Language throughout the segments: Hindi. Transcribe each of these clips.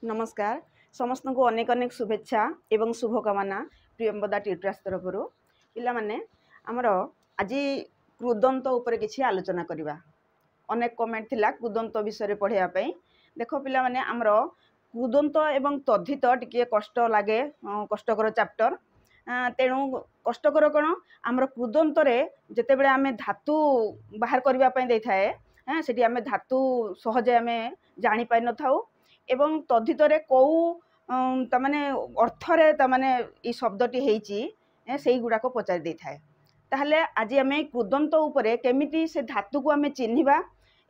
नमस्कार समस्त को अनेक अनेक शुभेच्छा एवं शुभकामना प्रियंवदा ट्यूटर्स तरफ पिला माने आमर आज कृदंत उपर किछि आलोचना करबा। अनेक कमेंट थिला कृदंत विषय पढ़ाई देख पिला माने आमर कृदंत एवं तद्धित टिके कष्ट लागे कष्टकर चैप्टर तेणु कष्टकर कौन आमर कृदंत जिते बड़े आम धातु बाहर करने दे थाए सेठी आम धातु सहजे आम जानी पाई न थाउ एवं तद्धित कौ तमाने अर्थरे तमाने ई शब्दटी हेची से गुड़ाक पचारि दे थाए। ताहले आज आम कृदंत उपरे केमिति से धातु को आम चिन्हिबा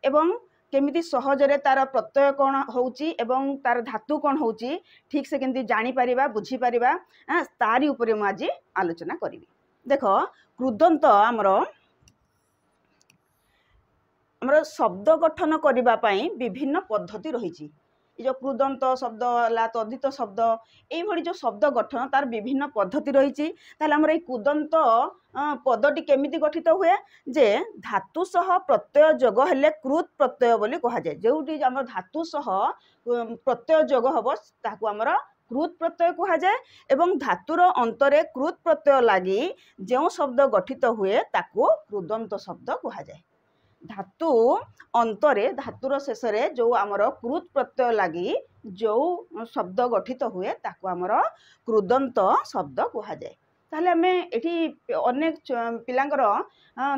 एवं केमिति सहजरे तार प्रत्यय कौन होउची एवं तार धातु कौन होउची ठीक से केमिति जानी परिबा बुझी परिबा तारी उपरे मु आज आलोचना करिवि। देखो कृदंत हमरो शब्द गठन करबा पई विभिन्न पद्धति रहिची। जो कृदंत शब्द है तद्धित शब्द ये जो शब्द गठन तार विभिन्न पद्धति रही ताहले कृदंत पदटी केमिति गठित हुए जे धातु सह प्रत्यय जोग हेले कृत प्रत्यय बोली कह जाए। जोटी आम धातु सह प्रत्यय जोग हम ताकू आमर कृत प्रत्यय कह जाए एवं धातुर अंतरे कृत प्रत्यय लगी जो शब्द गठित हुए ताकू कृदंत शब्द कह जाए। धातु अंतरे धातुर शेष जो आमर कृत प्रत्यय लगी जो शब्द गठित हुए ताकू आमर कृदंत शब्द कह जाए। ताहले आमे एठी अनेक पिलांकर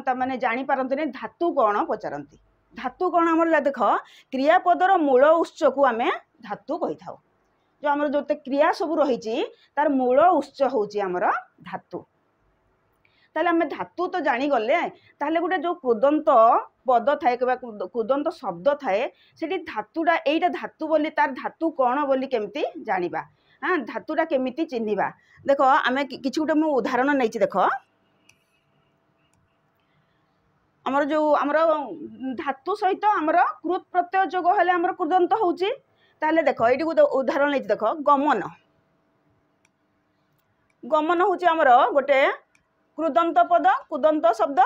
तमाने जानी पारंतने धातु कौन पचारती। धातु कौन आमर देख क्रियापदर मूल उत्स को आमे धातु कही थाउ। जो आमर जो क्रिया सब रही तार मूल उत्स होची आमर धातु। ताहले आमे धातु तो जानी गले ताहले गोटे जो कृदंत पद थाए कृदंत शब्द थाए सेठी धातुटा एटा धातु बोली तार धातु कौन बोली केमती जानिबा। हाँ धातुटा केमिति चिन्हिबा। देखो आमे किछि गोटे मु उदाहरण नैछि। देखो हमर जो हमर धातु सहित हमर कृत प्रत्यय जोग हेले हमर कृदंत होउची। ताहले देखो एटी गोटे उदाहरण नैछि। देखो गमन गमन होउची हमर गोटे कृदंत पद कृदंत शब्द।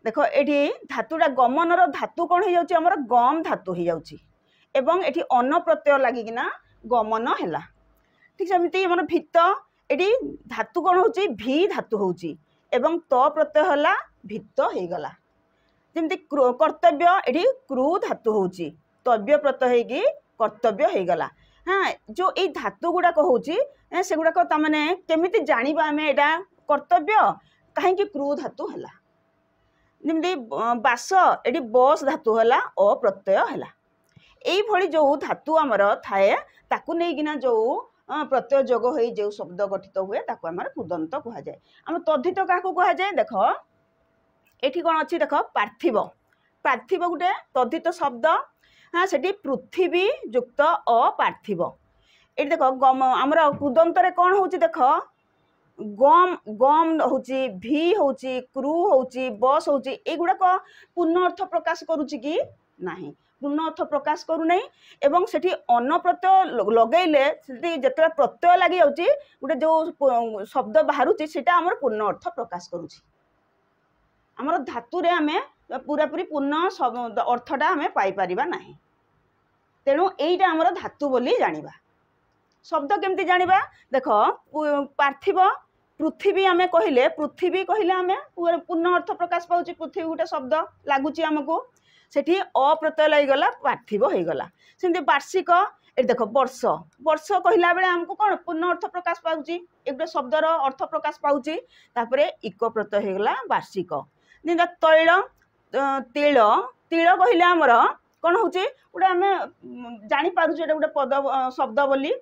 देखो एठी धातुटा गमनर धातु कौन हो जाउची हमर गम धातु हो जाउची एवं एठी अन्न प्रत्यय लागिकिना गमन हैला। ठीक सेमती हमर भित्त एठी धातु कौन होची भी धातु होची एवं त प्रत्यय हला भित्त हे गला। जेमती कर्तव्य एठी कृ धातु होची तव्य प्रत्यय हेगी कर्तव्य हे गला। हाँ जो ए धातु गुडाक होची से गुडाक तमाने केमिति जानिबा आमे एटा कर्तव्य कहीं कृ धातु हैला। जमी बास ये बस धातु है अप्रत्यय है। यही जो धातु आमर थाए ताकू नहीं जो प्रत्यय जोग हो जो शब्द गठित हुए ताकू आमर कृदंत कह जाए। आम तद्धित क्या कह जाए। देख ये कौन अच्छी देख पार्थिव पार्थिव गोटे तद्धित शब्द। हाँ से पृथ्वी युक्त अपार्थिव। ये देख गम आमर कृदंत कौन हो देख गम गम होची भी होची क्रू होची बस होची एगुड़ाक पूर्ण अर्थ प्रकाश करुची कि नहीं पूर्ण अर्थ प्रकाश करू नहीं। एवं सेठी अन्न प्रत्यय लगेले जिते प्रत्यय लगी जाउची गोटे जो शब्द बाहरुची सेटा हमर पूर्ण अर्थ प्रकाश करुची। हमर धातु रे आमे पूरा पूरी पूर्ण अर्थटा आमे पाई परिबा नहीं। तेणु एइटा हमर धातु बोली जानिबा। शब्द केमती जानिबा। देख पार्थिव पृथ्वी आमे कहले पृथ्वी कहले आमे पूर्ण अर्थ प्रकाश पाउची। पृथ्वी गोटे शब्द लागुची आमको सेठी अप्रत्यय लगी गला पार्थिव हो गला। सेमती वार्षिक ए देख वर्ष वर्ष कहला बेले हमको कौन पूर्ण अर्थ प्रकाश पाउची एक गोटे शब्दर अर्थ प्रकाश पाउची। तापरे इक प्रत्यय हो गला वार्षिक। तैल तिल तिल कहले आमर कौन होची गोटे आमे जानी पारुची एटा गोटे पद शब्द बोली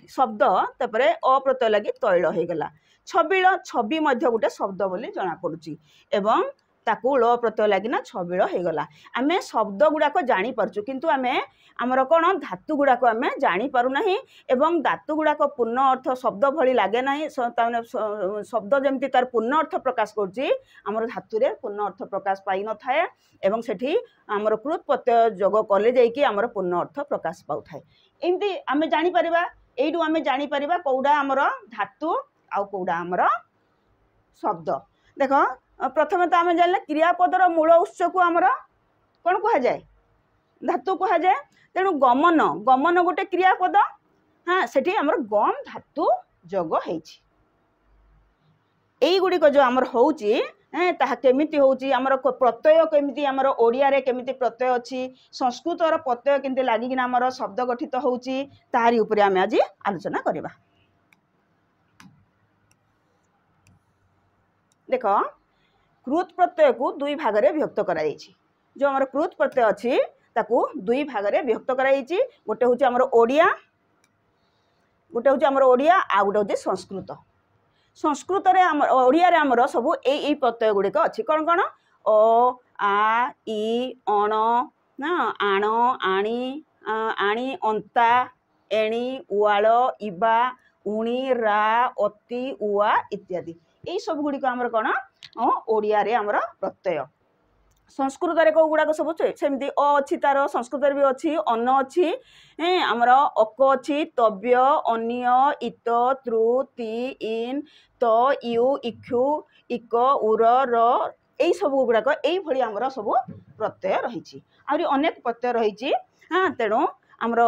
शब्द तापरे अप्रत्यय लगी तैल हो गला। छबिल छवि मध्य गोटे शब्द बोली जना पड़ुची एवं ताकू ल प्रत्यय लगिना छबिल हो गला। आमे शब्द गुड़ाक जानी पारचु किंतु आमे आमर कौन धातु गुड़ाक आमे जानी पारु नाही एवं धातु गुड़ाक पूर्ण अर्थ शब्द भली लागे नाही। शब्द जमती तार पूर्ण अर्थ प्रकाश करची आमर धातु रे पूर्ण अर्थ प्रकाश पाई न थाए एवं सेठी आमर कृत प्रत्यय जोग कले जाइकी आमर पूर्ण अर्थ प्रकाश पाउ थाए। एमती आमे जानी परिबा एइडू आमे जानी परिबा कोउडा आमर धातु आउ कोउडा आमर शब्द। देखो प्रथमे तो आम जानले क्रियापदर मूल उत्स को आमर कौन कह जाए धातु कह जाए तेणु गमन गमन गोटे क्रियापद हाँ सेठी हमर गम धातु जोग होईछि एई गुडी को जो हमर होउची ताहा केमिति होउची हमर प्रत्यय केमिति हमर ओडिया रे केमिति प्रत्यय अछि संस्कृत रो प्रत्यय केमिति लागि कि हमर शब्द गठित होउची तारी ऊपर हम आज आलोचना करबा देखो कृत प्रत्यय को दुई भाग रे विभक्त करा जायछि जो हमर कृत प्रत्यय अछि ताकू दुई भाग रे विभक्त करा जायछि गोटे होउची हमर ओडिया गोटे होउची हमर ओडिया आ गोटे होउची संस्कृत संस्कृत रे हमर ओडिया रे हमर सब एई प्रत्यय गुडी को अछि कोन कोन ओ आ ई अण ना आण आणी आणी अंता एणी उवाळ इबा उणी रा अति उआ इत्यादि एई सब गुडी को हमर कोन ओडिया रे हमर प्रत्यय संस्कृत रे को गुडा सब सेमती अ अछि तार संस्कृत रे भी अछि अन्न अछि हमर अक अछि तव्य अन्य इत त्रु ति इन त यु इक्षु इक उर र एई सब गुडा को एई भली हमर सब प्रत्यय रहिछि आउरी अनेक प्रत्यय रहिछि हां तेणु हमर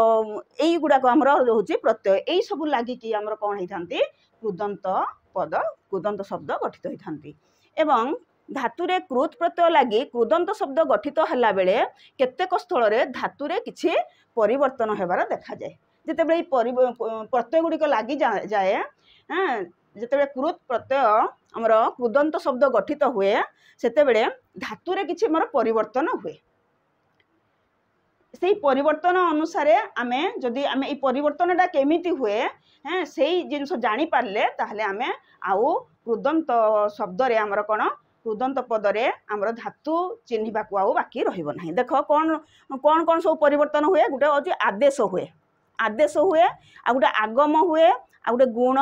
एई गुडा को हमर होछि प्रत्यय एई सब लागि कि हमर कोन हिथांती कृदंत पद कृदंत शब्द गठित हिथांती एवं धातुरे कृत प्रत्यय लगी कृदंत शब्द गठित हला बेले केतेक स्थल रे धातुरे किछि परिवर्तन हेबार देखा जाए जेते बेले प्रत्यय गुडी को लागि जाए हां जेते बेले कृत प्रत्यय हमर कृदंत शब्द गठित हुए सेते बेले धातुरे किछि हमर परिवर्तन हुए सेही परिवर्तन अनुसार आमे जदि आमे ई परिवर्तनटा केमिति हुए हां सेही जिंस जानि पारले ताहले आमे आउ कृदंत शब्द रे हमर कोन कृदंत पद रे हमर धातु चिन्हिबा को आउ बाकी रहिबो नाही देखो कोन कोन कोन सब परिवर्तन हुए गुटे अछि आदेश हुए आ गुटे आगम हुए आ गुटे गुण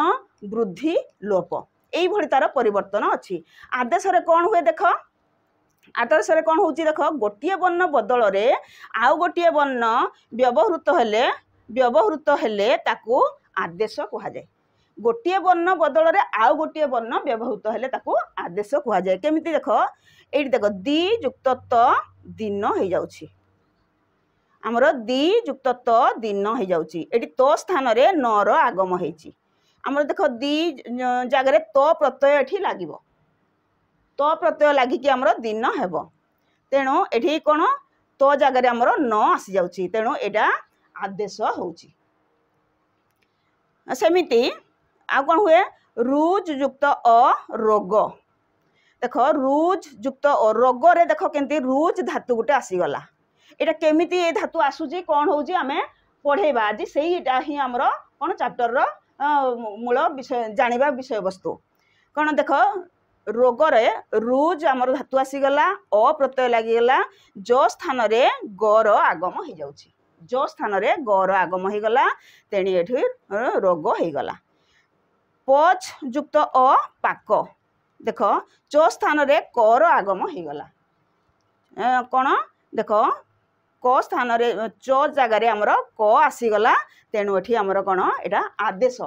वृद्धि लोप एई भली तार परिवर्तन अछि आदेश रे कोन हुए देखो आदेश रे कोन होउची देखो गोटिए वर्ण बदल रे आउ गोटिए वर्ण व्यवहृत हेले ताकू आदेश कहा जाय गोटिए वर्ण बदल रे आउ गोटिए वर्ण व्यवहृत हेले ताकू आदेश कहा जाय केमिति देखो एठी देखो दि युक्त त दिन हे जाउची हमर दि युक्त त दिन हे जाउची एठी तो स्थान रे न रो आगम हेची हमर देखो दि जागा रे तो प्रत्यय एठी लागिवो तो प्रत्यय लागि कि हमर दिन हेबो तेणु एठी कोन तो जागा रे हमर न आसी जाउची तेणु एटा आदेश होउची सेमिति आ कौन हुए रुज युक्त अ रोग देखो रुज युक्त अ रोग रे देखो केंती रुज धातु गुटे आसीगला एटा केमिति ए धातु आसुची कौन होउची आमे पढ़ेबा आज सेहीटा ही हमर कोन चैप्टर रो मूल विषय जानिबा विषय वस्तु कोन देखो रोग रे रुज हमर धातु आसीगला अ प्रत्यय लागिगला जो स्थान रे ग रो आगम हो जाउची जो स्थान रे ग रो आगम हो गला तेणी एठी रोग हो गला पच युक्त अ पाक देखो चो स्थान रे क रो आगम हो गला कोन देखो क स्थान रे चो जगह रे हमर क आसी गला तेणु एठी हमर कोन एटा आदेश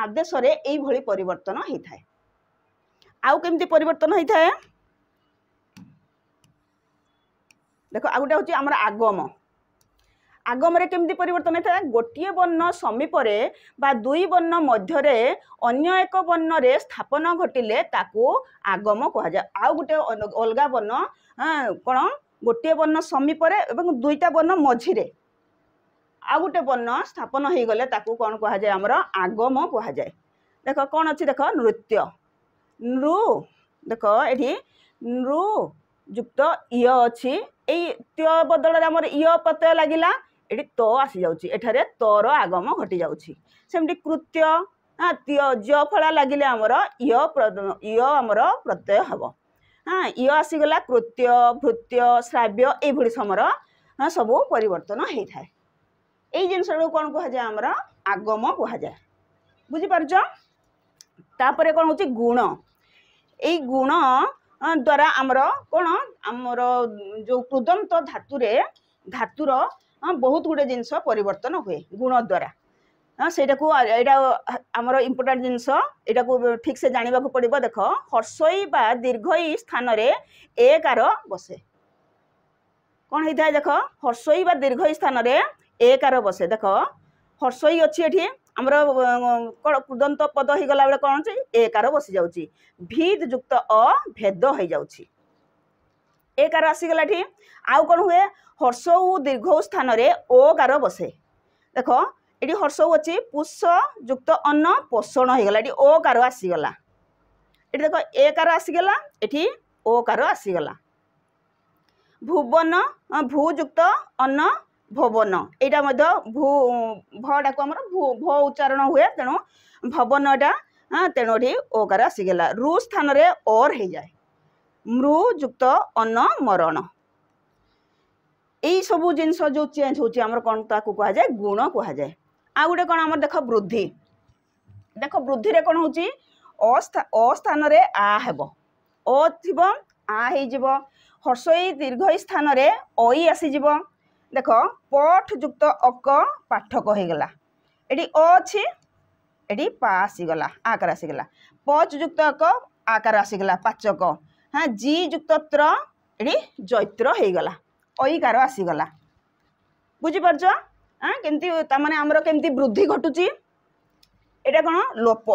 आदेश रे एई भली परिवर्तन होई थाए आउ केमती परिवर्तन होई थाए देखो आ गुटे होची हमर आगम आगम रे केमती परिवर्तन होता है गोटिए वर्ण समीप रे बा दुई वर्ण मध्य रे अन्य एक वर्ण रे स्थापन घटिले ताकू आगम कहा जाए आउ गुटे अलगा वर्ण कोन गोटिए वर्ण समीप रे एवं दुईटा वर्ण मझी रे आ गुटे वर्ण स्थापन हो गले ताकू कोन कहा जाए हमर आगम कहा जाए देखो कोन अछि देखो नृत्य नृ देखो एठी नृ युक्त इ अछि एई त्य बदल रे हमर इ प्रत्यय लागिला एठी तो आसी जाउची एठारे तोर आगम घटी जाउची सेमटी कृत्य हां त्य ज फळा लागिले हमर इ हमर प्रत्यय हबो हां इ आसी गला कृत्य भृत्य श्राव्य ए भली समर हां सब परिवर्तन हेई थाए एई जिंस रो कोन कहा जाय हमर आगम कहा जाय बुझी परछ तापरे कोन होची गुण एई गुण द्वारा आमर कोन आमर जो कृदंत धातुर बहुत गुडे जिनस परिवर्तन हुए गुण द्वारा सेटा को एटा आमर इम्पोर्टेंट जिनस एटा को ठीक से जानिबा को पड़िबो देखो हर्षई बा दीर्घई स्थान रे एकार बसे कौन होता है देख हर्षई बा दीर्घई स्थान रे एकार बसे देख हर्षई अच्छी एठी आमर कृदंत पद हो गला बेले कौन एकार बसी जाउची भीद युक्त अ भेद हो जाउची एकार आसीगला एठी आउ कौन हुए हर्षऊ दीर्घ स्थान रे ओकार बसे देख ये हर्षऊ अच्छी पुष युक्त अन्न पोषण हो गला ये ओकार आसीगला ये देख एकार आसीगला ये ओकार आसीगला भुवन भूयुक्त अन्न भवन यहाँ भू भटा को भ उच्चारण हुए तेणु भवन यहाँ तेणु ये ओकार आसीगला रु स्थान रे और हो जाए मृयुक्त अन्न मरण यही सब जिनस जो चेंज होची हमर कौन ताकू कहा जाए गुण कहा जाए आ गोटे कौन आम देख वृद्धि देख वृद्धि रे कौन होची अस्थान रे आ हेब अ थिबो आ हे जिवो हर्षई दीर्घ स्थान रे अई आसीजिव देख पठ युक्त अक पाठक हो गला ये अ अच्छी ये पा आसीगला आकार आसीगला पच युक्त अक आकार आसीगला पाचक हाँ जी युक्त त्र ये जैत्र हो गला अईकार आसीगला बुझीपारछ हाँ केमती तामाने आमर केमती वृद्धि घटुची एटा कौन लोप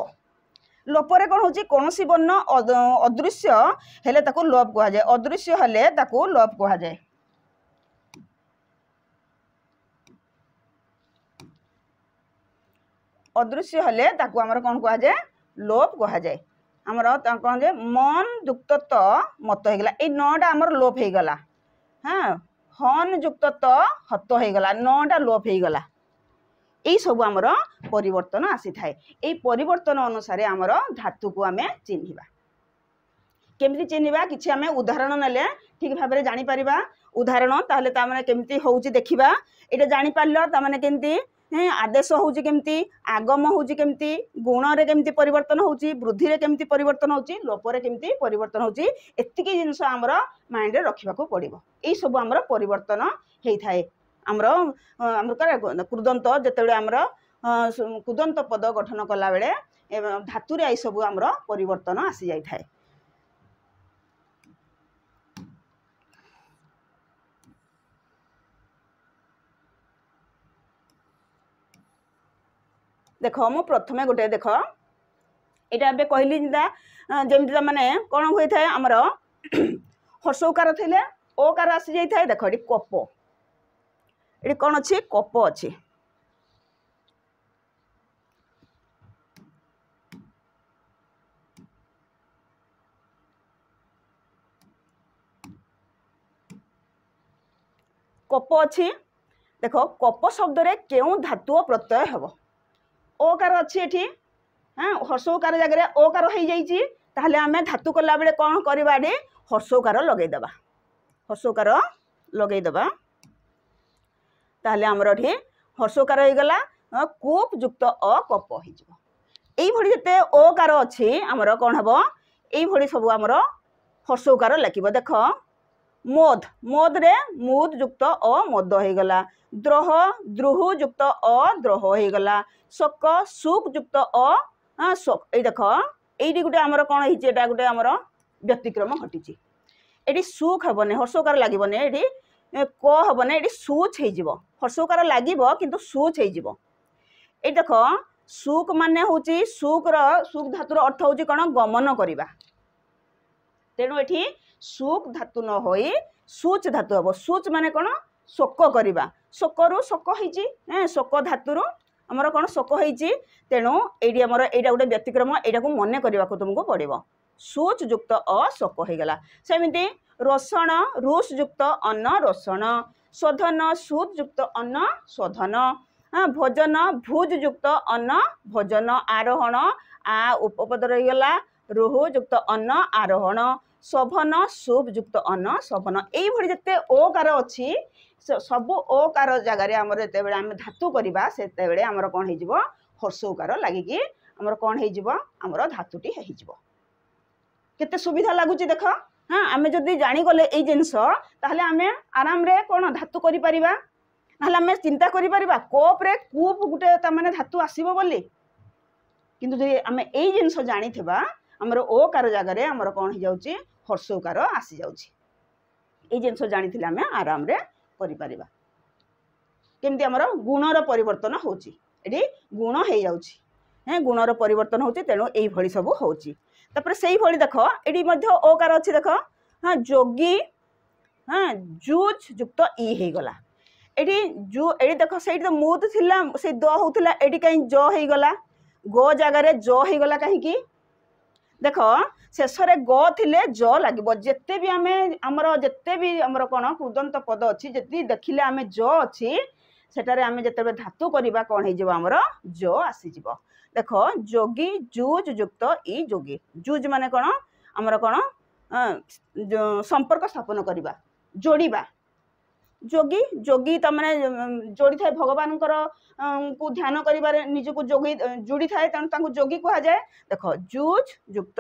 लोपरे कौन होची कौनसी वर्ण अदृश्य हेले ताकू लोप कहा जाए अदृश्य हेले ताकू लोप कहा जाए अदृश्य हेले ताकू आमर कौन कहा जाए लोप कहा जाए आमर कौन जाए मन युक्त त मत हो गला ए नटा आमर लोप हो गला हाँ हन युक्त त हत हो गला नटा लोप हो गला यही सब आमर परिवर्तन आसी थाए यही परिवर्तन अनुसार आमर धातु को आम चिन्हिबा केमती चिन्हिबा किछि आम उदाहरण नेले ठीक भाव में जानी परिबा उदाहरण ताहले तामाने केमती होउची देखिबा एटा जानि पारलो तामाने केमती आदेश होउची केमती आगम होउची केमती गुण रे केमती परिवर्तन होउची वृद्धि रे केमती परिवर्तन होउची लोप रे केमती परिवर्तन होउची एतिकी जिंस आमर माइंड रे रखिबा को पड़िबो एई सब आमर परिवर्तन हेई थाए आमर आमर कृदंत जेतेबेले आमर कृदंत पद गठन कला बेले धातु रे एई सब आमर परिवर्तन आसी जाई थाए देख मु प्रथमे गोटे देख यहाँ ए कहली जमी माने कौन हुए थाए आमर हर्षकार थे ओकार आसी जाए देख ये कप ये कौन अच्छी कप अच्छी कप अच्छी देख कप शब्द रे केउ धातु प्रत्यय हम ओकार अच्छी एठी हाँ हर्षकार जगह ओकार हो जाइए ताहले आमे धातु कला बेले कौन करवा हर्षकार लगेदेबा हर्षकार लगेदेबा ताहले आमर एठी हर्षकार हो गला कूप युक्त अ कप हो यही जिते ओकार अच्छी आमर कौन हम यही सब आमर हर्षकार लिखब देख मोद मोद रे मुद युक्त अ मद हो गला द्रोह द्रुह युक्त अ द्रोह हो गला शोक सुख युक्त अ शोक ये देख ये गोटे आमर कौन है गोटे आमर व्यतिक्रम घटी ये सुख हेबने हर्षकार लगे ये क हेबने ये सुच हो हर्षकार लगे किंतु सुच हो देख सुख माने हूँ सुख सुख धातुर अर्थ हूँ कौन गमन करवा तेणु ये सुख धातु न हो सुच धातु हम सुच माने कौन शोक करवा शोकरू शोक हो शोक धातुर आमर कौन शोक होती तेणु ये आमर यहाँ गोटे व्यतिक्रम यहाँ को मन करने को तुमको पड़ो सुच युक्त अ शोक हो गला सेमती रोषण रुष युक्त अन्न रोषण शोधन सुद युक्त अन्न शोधन भोजन भुज युक्त अन्न भोजन आरोहण आ उपपद रहीगला रुह युक्त अन्न आरोहण शोभन शुभ युक्त अन्न शोभन यही जिते ओकार अच्छी सब ओकार जगार आमर जिते आम धातु करवा से आमर कौन हो हर्षकार लगिकी आमर कौन होमर धातुटी होते सुविधा लगुच देख हाँ आम जदि जागले ये जिनस ताहले आम आराम रे कौन धातु कर आम चिंता कर कप्रे कूप गोटे तमाने धातु आसब बोली किंतु जो आम यही जिनस जानी आमर ओकार जगार आमर कौन हो हर्षकार आसी जाउची এই জিনিস জাଣିଥିଲେ ଆମେ ଆରାମରେ କରିପାରିବା। କେମିତି ଆମର ଗୁଣର ପରିବର୍ତ୍ତନ ହେଉଛି, ଏଠି ଗୁଣ ହେଇଯାଉଛି, ଗୁଣର ପରିବର୍ତ୍ତନ ହେଉଛି, ତେଣୁ ଏଇଭଳି ସବୁ ହେଉଛି। ତାପରେ ସେଇଭଳି ଦେଖ ଏଠି ମଧ୍ୟ ଓକାର ଅଛି, ଦେଖ ଯୋଗୀ ଜୁଜ୍ ଯୁକ୍ତ ଇ ହେଇଗଲା। ଏଠି ଏଠି ଦେଖ ସେଇଠି ତ ମୁତ ଥିଲା, ସେଇ ଦ ହଉଥିଲା, ଏଠି କାହିଁ ଜ ହେଇଗଲା, ଗ ଜାଗାରେ ଜ ହେଇଗଲା କାହିଁକି? ଦେଖ ଶେଷରେ ଗ ଥିଲେ ଜ ଲାଗିବ। ଯେତେ ବି ଆମେ ଆମର ଯେତେ ବି ଆମର କ'ଣ କୃଦନ୍ତ ପଦ ଅଛି, ଯଦି ଦେଖିଲେ ଆମେ ଜ ଅଛି, ସେଠାରେ ଆମେ ଯେତେବେଳେ ଧାତୁ କରିବା କ'ଣ ହେଇଯିବ, ଆମର ଜ ଆସିଯିବ। ଦେଖ ଯୋଗୀ ଜୁଜ୍ ଯୁକ୍ତ ଇ ଯୋଗୀ। ଜୁଜ୍ ମାନେ କ'ଣ? ଆମର କ'ଣ ସମ୍ପର୍କ ସ୍ଥାପନ କରିବା, ଯୋଡ଼ିବା। ଯୋଗୀ ଯୋଗୀ ତାମାନେ ଯୋଡ଼ି ଥାଏ, ଭଗବାନଙ୍କର କୁ ଧ୍ୟାନ କରିବାରେ ନିଜକୁ ଯୋଡ଼ି ଥାଏ, ତେଣୁ ତାଙ୍କୁ ଯୋଗୀ କୁହାଯାଏ। ଦେଖ ଜୁଜ୍ ଯୁକ୍ତ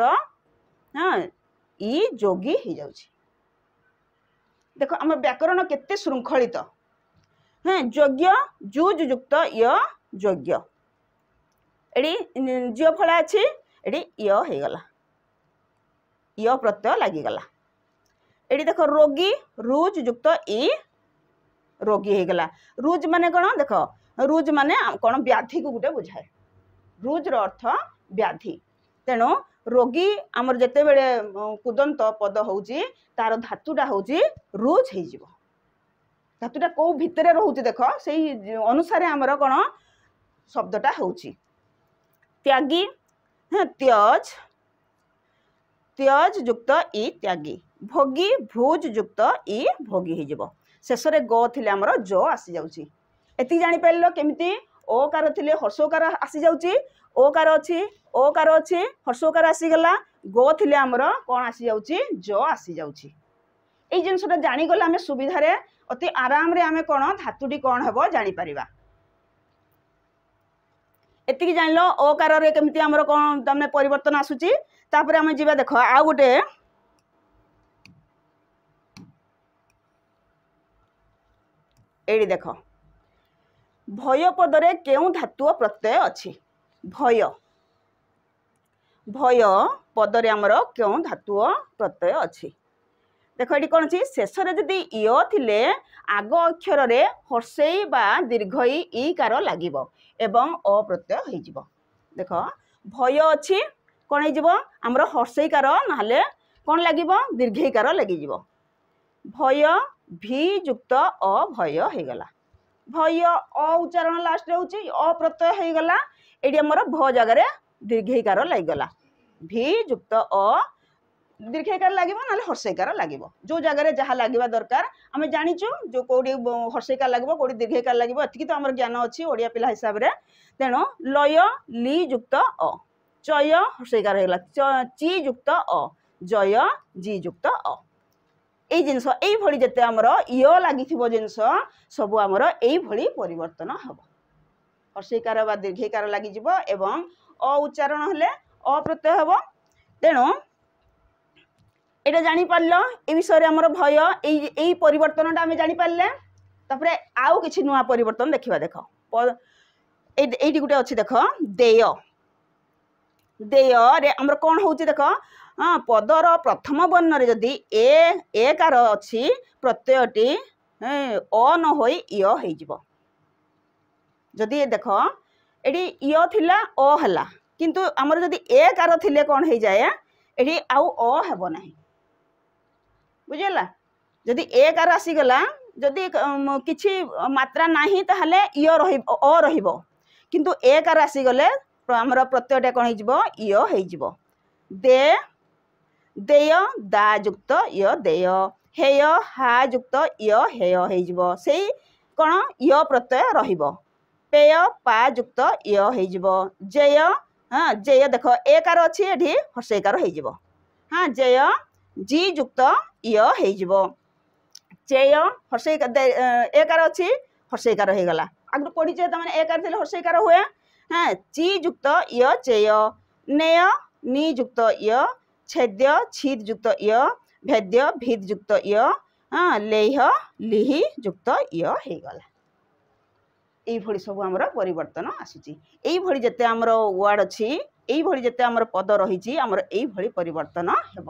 ଇ ଯୋଗୀ ହେଇଯାଉଛି। ଦେଖ ଆମର ବ୍ୟାକରଣ କେତେ ଶୃଙ୍ଖଳିତ। ଯୋଗ୍ୟ ଜୁଜ୍ ଯୁକ୍ତ ୟ ଯୋଗ୍ୟ। ଏଠି ଝିଅ ଫଳା ଅଛି, ଏଠି ୟ ହେଇଗଲା, ୟ ପ୍ରତ୍ୟୟ ଲାଗିଗଲା। ଏଠି ଦେଖ ରୋଗୀ ରୁଜ୍ ଯୁକ୍ତ ଇ ରୋଗୀ ହେଇଗଲା। ରୁଜ୍ ମାନେ କ'ଣ? ଦେଖ ରୁଜ୍ ମାନେ କ'ଣ? ବ୍ୟାଧିକୁ ଗୋଟେ ବୁଝାଏ। ରୁଜ୍ର ଅର୍ଥ ବ୍ୟାଧି, ତେଣୁ ରୋଗୀ ଆମର ଯେତେବେଳେ କୁଦନ୍ତ ପଦ ହେଉଛି, ତାର ଧାତୁଟା ହେଉଛି ରୁଜ୍ ହେଇଯିବ। ଧାତୁଟା କୋଉ ଭିତରେ ରହୁଛି, ଦେଖ ସେଇ ଅନୁସାରେ ଆମର କ'ଣ ଶବ୍ଦଟା ହେଉଛି। ତ୍ୟାଗୀ ତ୍ୟଜ୍ ତ୍ୟଜ୍ ଯୁକ୍ତ ଇ ତ୍ୟାଗୀ। ଭୋଗୀ ଭୁଜ୍ ଯୁକ୍ତ ଇ ଭୋଗୀ ହେଇଯିବ। ଶେଷରେ ଗ ଥିଲେ ଆମର ଜ ଆସିଯାଉଛି। ଏତିକି ଜାଣିପାରିଲ କେମିତି ଓକାର ଥିଲେ ହର୍ଷୋକାର ଆସିଯାଉଛି, ଓକାର ଅଛି, ଓକାର ଅଛି, ହର୍ଷୋକାର ଆସିଗଲା, ଗ ଥିଲେ ଆମର କ'ଣ ଆସିଯାଉଛି, ଜ ଆସିଯାଉଛି। ଏଇ ଜିନିଷଟା ଜାଣିଗଲେ ଆମେ ସୁବିଧାରେ ଅତି ଆରାମରେ ଆମେ କ'ଣ ଧାତୁଟି କ'ଣ ହେବ ଜାଣିପାରିବା। ଏତିକି ଜାଣିଲ ଓକାରରେ କେମିତି ଆମର କ'ଣ ତାମାନେ ପରିବର୍ତ୍ତନ ଆସୁଛି। ତାପରେ ଆମେ ଯିବା, ଦେଖ ଆଉ ଗୋଟେ ଏଇଠି ଦେଖ ଭୟ ପଦରେ କେଉଁ ଧାତୁ ପ୍ରତ୍ୟୟ ଅଛି? ଭୟ, ଭୟ ପଦରେ ଆମର କେଉଁ ଧାତୁ ପ୍ରତ୍ୟୟ ଅଛି? ଦେଖ ଏଠି କ'ଣ ଅଛି, ଶେଷରେ ଯଦି ୟ ଥିଲେ ଆଗ ଅକ୍ଷରରେ ହର୍ଷେଇ ବା ଦୀର୍ଘଇ ଇ କାର ଲାଗିବ ଏବଂ ଅ ପ୍ରତ୍ୟୟ ହେଇଯିବ। ଦେଖ ଭୟ ଅଛି, କ'ଣ ହେଇଯିବ, ଆମର ହର୍ଷେଇ କାର ନହେଲେ କ'ଣ ଲାଗିବ, ଦୀର୍ଘଇ କାର ଲାଗିଯିବ। ଭୟ ଭି ଯୁକ୍ତ ଅ ଭୟ ହେଇଗଲା। ଭୟ ଅ ଉଚ୍ଚାରଣ ଲାଷ୍ଟରେ ହେଉଛି, ଅ ପ୍ରତ୍ୟୟ ହେଇଗଲା। ଏଠି ଆମର ଭ ଜାଗାରେ ଦୀର୍ଘଇକାର ଲାଗିଗଲା। ଭି ଯୁକ୍ତ ଅ ଦୀର୍ଘଇକାର ଲାଗିବ, ନହେଲେ ହର୍ଷଇକାର ଲାଗିବ। ଯୋଉ ଜାଗାରେ ଯାହା ଲାଗିବା ଦରକାର ଆମେ ଜାଣିଛୁ, ଯୋଉ କୋଉଠି ହର୍ଷଇକାର ଲାଗିବ, କୋଉଠି ଦୀର୍ଘଇକାର ଲାଗିବ, ଏତିକି ତ ଆମର ଜ୍ଞାନ ଅଛି ଓଡ଼ିଆ ପିଲା ହିସାବରେ। ତେଣୁ ଲୟ ଲି ଯୁକ୍ତ ଅ, ଚୟ ହର୍ଷଇକାର ହେଇଗଲା, ଚି ଯୁକ୍ତ ଅ, ଜୟ ଜି ଯୁକ୍ତ ଅ। এই জিনিস এইভাবে যেতে আমার ইয় লাগিথিব জিনিস সবু আমার এইভাবে পরিবর্তন হব। হর্ষইকার বা দীর্ঘইকার লাগিଯିব এবং অ উচ্চারণ হলে অ প্রত্যয় হব। তেণু এটা জানিপারল এই বিষয়ে আমার ভয় এই পরিবর্তনটা আমি জানিপারলে। তারপরে আউ কিছু নূয়া পরিবর্তন দেখিবা। দেখ এইটি গোটে অছি, দেখ দেয়। দেয়রে আমার কোণ হচ্ছে, দেখ পদর প্রথম বর্ণরে যদি এ କାର ଅଛି, প্রত্যয়টি অ ন হই ইয় হইଯିବ। যদি দেখ এটি ইয় থিলা অ হেলা, কিন্তু আমার যদি এ କାର থিলে কোণ হই যায়, এটি আউ অ হেব নাই। বুঝিলা? যদি এ କାର আসিগলা, যদি কিছু মাত্রা ନାହିଁ তাহলে ইয় রহিব, অ রহিব, কিন্তু এ କାର আসিগলে আমার প্রত্যয়টা কোণ হইଯିବ, ইয় হইଯିବ। দে দেয় দা যুক্ত ইয় দেয়, হেয় হা যুক্ত ইয় হেয় হইଯିବ, সেই কোণ ইয় প্রত্যয় রহিব। পেয় পা যুক্ত ইয় হইଯିବ। জেয় জেয় দেখ এ କାର ଅଛି, এটি হর্ষইকার হইଯିବ। জেয় জি যুক্ত ইয় হইଯିବ। চেয় হর্ষইকার, এ କାର ଅଛି, হর্ষইকার হইগলা। আগে পড়িছে তার এ କାର থিলে হর্ষইকার হুয়ে। চি যুক্ত ইয় চেয়, নেয় নি যুক্ত ইয়, ছেদ্য ছিদ যুক্ত ইয়, ভেদ্য ভিদ যুক্ত ইয়, লেহ লিহি যুক্ত ইয় হইগলা। এইভাবে সব আমার পরিবর্তন আসুচি। এইভাবে যেতে আমার ওয়ার্ড অছি, এইভাবে যেতে আমার পদ রহিছি, আমার এইভাবে পরিবর্তন ହେବ।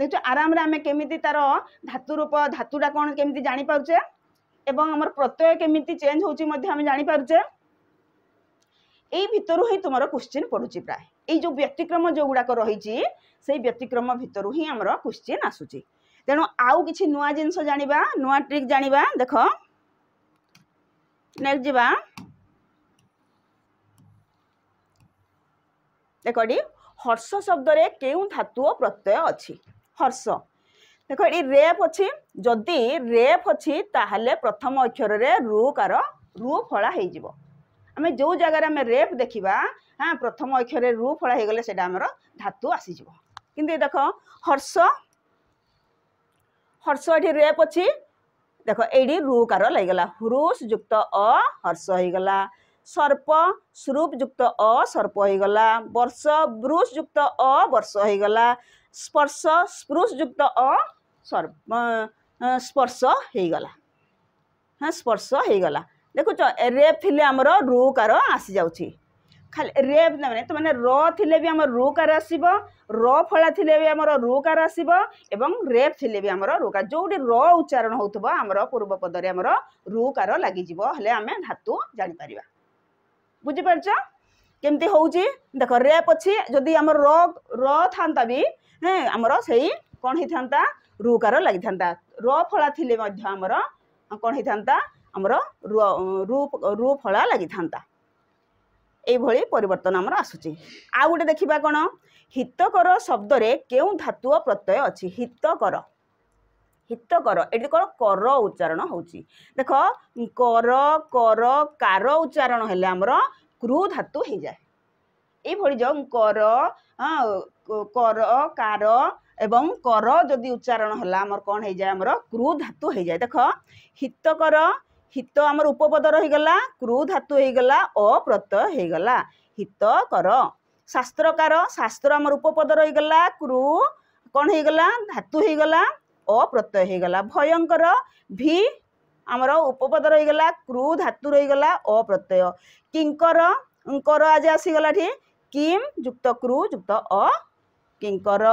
देखो आराम रे आमे केमिति तार धातु रूप धातुटा कौन केमिति जानी पारुचे एवं हमर प्रत्यय केमिति चेंज होची मध्ये हम जानी पारुचे एई भितरु ही तुमरो क्वेश्चन पडुची प्राय एई जो व्यतिक्रम जो गुडा को रहिची सेई व्यतिक्रम भितरु ही हमरो क्वेश्चन आसुची तेणु आउ किछि नुआ जिंस जानिबा नुआ ट्रिक जानिबा देखो नेक्स्ट जीवा देखो हर्ष शब्द रे केउ धातु प्रत्यय अछि हर्ष देखो ये रेफ अच्छी जदि रेफ अच्छी ताहले प्रथम अक्षर रे रुकार रु फला हो जिवो आमे जो जगह आमे रेफ देखिबा हाँ प्रथम अक्षर रे रु फला हो गले सेटा हमर धातु आसी जिवो किंतु देखो हर्ष हर्ष एठी रेफ अच्छी देखो एडी रुकार लागला हुरुस युक्त अ हर्ष हो गला सर्प स्वरूप युक्त अ सर्प हो गला वर्ष ब्रुष युक्त अ वर्ष हो गला स्पर्श स्पृश युक्त अ सर्प स्पर्श हो गला हाँ स्पर्श हो गला देखुच रेप थिले हमर रुकार आसी जाउची खाली रेप माने तो माने र थिले भी हमर रुकार आसीबो र फला थिले भी हमर रुकार आसीबो एवं रेप थिले भी हमर रुकार जोडी र उच्चारण होतबो हमर पूर्व पद रे हमर रुकार लागि जिवो हले हमें धातु जानि परिबा बुझी परछ केमती होउची देखो रेप अछि जदी हमर र थांता भी हैं हमर सेही कोन हि थांता रुकार लागि थांता र फला थिले मध्य हमर कोन हि थांता हमर रु फला लागि थांता एई भली परिवर्तन हमर आसुची आ गुटे देखिबा कोन हितकर शब्द रे केउ धातु प्रत्यय अछि हितकर एटी कोन कर उच्चारण होउची देखो कर कर कार उच्चारण हेले हमर क्रू धातु हे जाय एई भली जो कर कर कार एवं कर जदि उच्चारण हला हमर कोन हे जाय हमर क्रू धातु हे जाय देखो हितकर हित हमर उपपद रही गला क्रू धातु हे गला अ प्रत्यय हे गला हितकर शास्त्रकार शास्त्र हमर उपपद रही गला क्रू कोन हे गला धातु हे गला अ प्रत्यय हे गला भयंकर भी हमर उपपद रही गला क्रू धातु रही गला अ प्रत्यय किंकर कर आज आसी गला ठी किम युक्त क्रू युक्त अ किंकर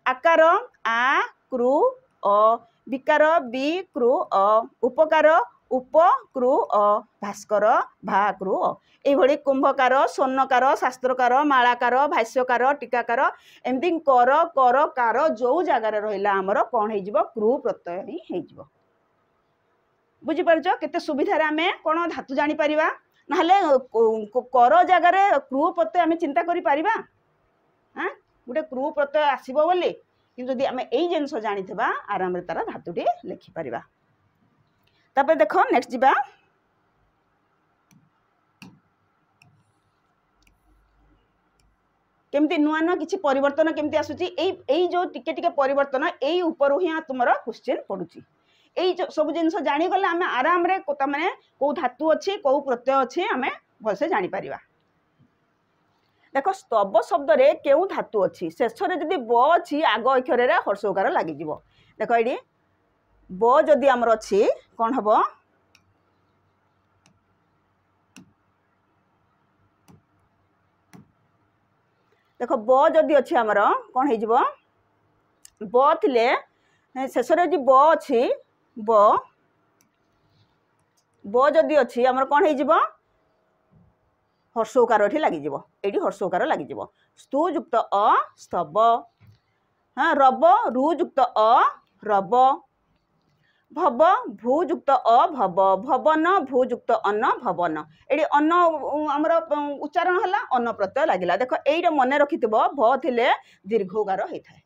आकार आ क्रू अ विकार बी क्रू अ उपकार उप क्रू अ भास्कर भा क्रू अ एई भली कुंभकार स्वर्णकार शास्त्रकार मालाकार भाष्यकार टीकाकार एमती कर कर कार जो जगार रहिला हमर कोन हे जिवो क्रू प्रत्यय ही हे जिवो बुझी परछो केते सुविधा रे हमें कोन धातु जानि परिबा नहले कर जगार क्रू प्रत्यय हमें चिंता करि परिबा हां गुटे क्रू प्रत्यय आसीबो बोली कि जदि हमें एई जिंस जानिथिबा आराम रे तारा धातुटी लिखि परिबा तापर देखो नेक्स्ट जिबा केमती नुआ नुआ किछि परिवर्तन केमती आसुची एई जो टिके टिके परिवर्तन एई ऊपर ही तुमरा क्वेश्चन पडुची एई सब जिंस जानि गले हमें आराम रे कोता माने को धातु अछि को प्रत्यय अछि हमें भलसे जानि परिबा देखो स्तव शब्द रे केउ धातु अछि शेष रे जदि ब अछि आग अक्षर रे हर्षोकार लागि जिवो देखो एडी ब जदि हमर अछि कोन हबो देखो ब जदि अछि हमर कोन हे जिवो ब थिले शेष रे जदि ब अछि ब जदि अछि हमर कोन हे जिवो हर्षोकार एठी लागि जिवो एठी हर्षोकार लागि जिवो स्तु युक्त अ स्तव हां रब रु युक्त अ रब भव भू युक्त अ भव भवन भू युक्त अन्न भवन एडी अन्न हमर उच्चारण हला अन्न प्रत्यय लागिला देखो एइटा मने रखितबो भ थिले दीर्घोकार हेथाय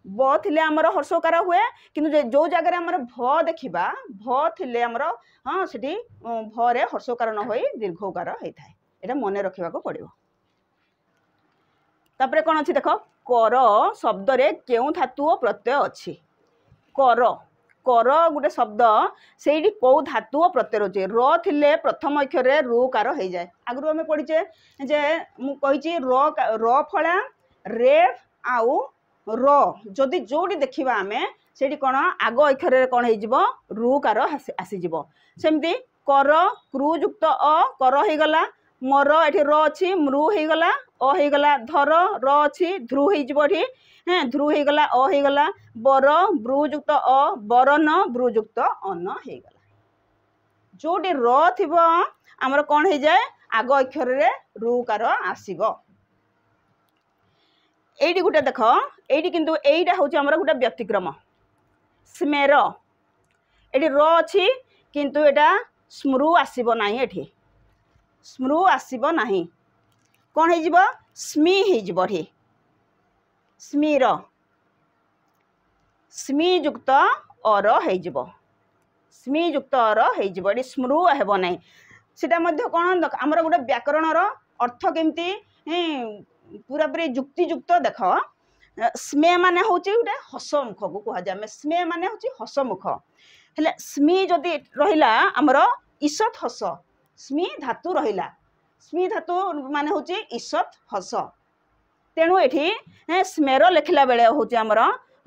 ब थिले हमर हर्षोकार हुए किंतु जो जगह हमर भ देखिबा भ थिले हमर हां सेठी भ रे हर्षोकार न होई दीर्घोकार हेथाय एटा मने रखिबा को पड़िबो तापरे कोन अछि देखो कर शब्द रे केउ धातु प्रत्यय अछि कर कर गुटे शब्द सेठी को धातु प्रत्यय रचे र थिले प्रथम अक्षर रे रुकार हो जाए आगु हमें पढ़िचे जे मु कहिची र फला रे आउ र जदि जोडी देखिबा हमें सेठी कोन आगो अक्षर रे कोन हे जिवो रुकार आसी जिवो सेमती कर क्रू युक्त अ कर हे गला मर एठी र अछि मृ हो गला अ हो गला धर र अछि ध्रु हो जिवो एठी हैं ध्रु हो गला अ हो गला बर ब्रु युक्त अ बरन ब्रु युक्त अन हो गला जोटी र थिबो हमर कोन हो जाए आग अक्षर रे रुकार आसीबो एठी गुटे देख एठी किंतु एईटा होची हमर गुटे व्यतिक्रम स्मेर एठी र अछि किंतु एटा स्मृ आसीबो नाही एठी स्मृ आसीबो नाही कोन हे जिवो स्मी हे जिवो एठी स्मीर स्मी युक्त अर हे जिवो स्मी युक्त अर हे जिवो एठी स्मृ हेबो नाही सेटा मध्ये कोन हमर गुटे व्याकरण रो अर्थ केमती पूरा पूरी जुक्ति युक्त देख स्मे माने होची गुटे हसमुख को कहा जाय स्मे माने होची हसमुख हेले स्मी जदि रहिला हमर ईसत हस स्मी धातु रहिला स्मी धातु माने होची ईसत हस तेणु एठी स्मेर लेखिला बेले होची हमर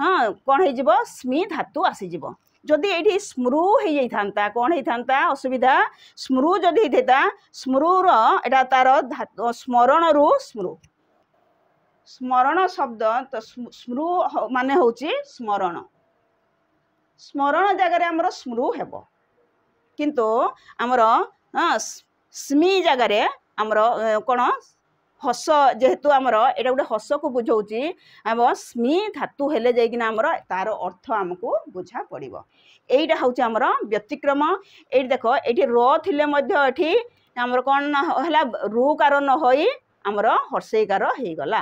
हां कोन हे जिवो स्मी धातु आसी जिवो जदि एठी स्मृ हे जाई थांता कोन हे थांता असुविधा स्मृ जदि हेता स्मृ रो एटा तार स्मरण रु स्मृ स्मरण शब्द तो स्मृ माने होची स्मरण स्मरण जगह हमर स्मृ हेबो किंतु हमर स्मी जगह हमर कोन हस जेहेतु हमर एटा गुटे हस को बुझौची हम स्मी धातु हेले जाइकिना हमर तार अर्थ हमको बुझा पड़िबो एइटा होची हमर व्यतिक्रम एइ देखो एठी र थिले मध्य एठी हमर कोन हला रुकार न होई हमर हर्षैकार हे गला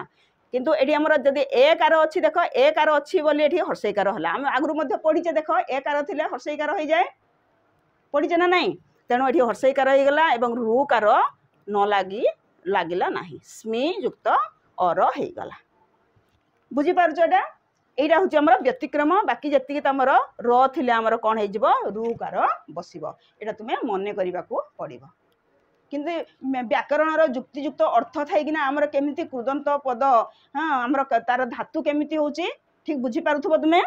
किंतु एठी हमर जदी एकार अछि देखो एकार अछि बोली एठी हर्षैकार हला हम आगरु मध्य पढिचे देखो एकार थिले हर्षैकार हो जाए पढिचे ना नहीं तेणु एठी हर्षैकार हे गला एवं रुकार न लागिला नाही स्मी युक्त अर हे गला बुझी पारछो एटा एटा होची हमर व्यतिक्रम बाकी जति तमर र थिले हमर कोन हे जिवो रुकार बसिबो एटा तुमे मने करिबा को पड़िबो किंतु व्याकरण रो युक्ति युक्त अर्थ थाई किना हमर केमिति कृदंत पद हां हमर तार धातु केमिति होची ठीक बुझी पारुथबो तुमे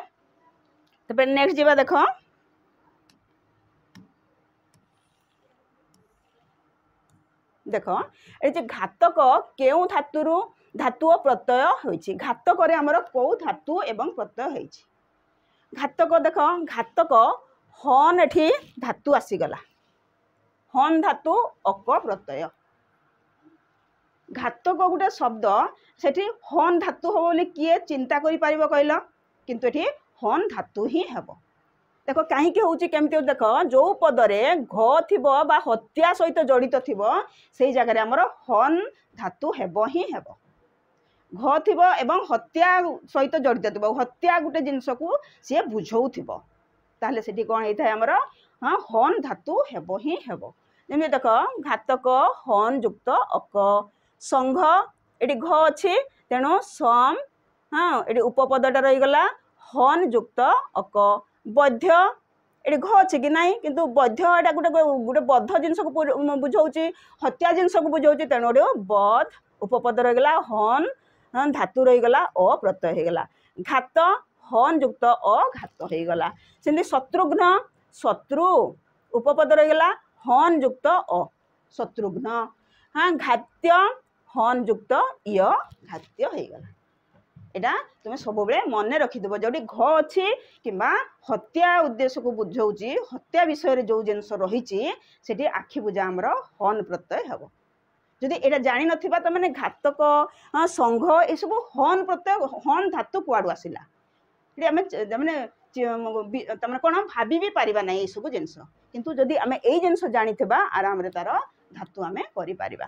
तबे नेक्स्ट जिबा देखो देखो ए जे घातक केउ धातुरु धातु प्रत्यय होईची घातक रे हमर को धातु एवं प्रत्यय होईची घातक देखो घातक हन एठी धातु आसी गला हन धातु अक प्रत्यय घातक गुटे शब्द सेठी हन धातु हो बोली किए चिंता करि पारिबो कहला किंतु एठी हन धातु ही हेबो देखो कहीं होची केमती देख जो पदरे घ थिबो बा हत्या सहित जड़ित थिबो सेई जगह रे हमर हन धातु हेबो ही हेबो घ थिबो एवं हत्या सहित जड़ित थिबो हत्या गुटे जिंस को से बुझौ थिबो ताले सेठी कोन हेथाय हमर हां हन धातु हेबो ही हेबो जेमे देख घातक हन युक्त अक संघ एटी घ अछि तेनो सम हां एटी उपपदटा रहि गला हन युक्त अक बध्य एटी घ अछि कि नाही किंतु बध्य एटा गुटे गुटे बद्ध जिंस को बुझौची हत्या जिंस को बुझौची तेनो रे बध उपपद रहि गला हन धातु रहि गला अ प्रत्यय हे गला घात हन युक्त अ घात हे गला सेंदी शत्रुघ्न शत्रु उपपद रहि गला हन युक्त अ शत्रुघ्न हां घात्य हन युक्त य घात्य हे गला एटा तुम सब बेले मन रखिदेव जोटी घ अच्छी किंबा हत्या उद्देश्य को बुझौची हत्या विषय रे जो जिनस रही से आखि बुझा आमर हन प्रत्यय हम जदि एटा जानी नथिबा त माने घातक संघ ए सब हन प्रत्यय हन धातु कुआडू आसिला एटी आमे माने तमने कोन भाबी भी पारिबा नै ए सब जिनस किंतु जदि आमे ए जिनस जानिथिबा आराम रे तार धातु आमे करि पारिबा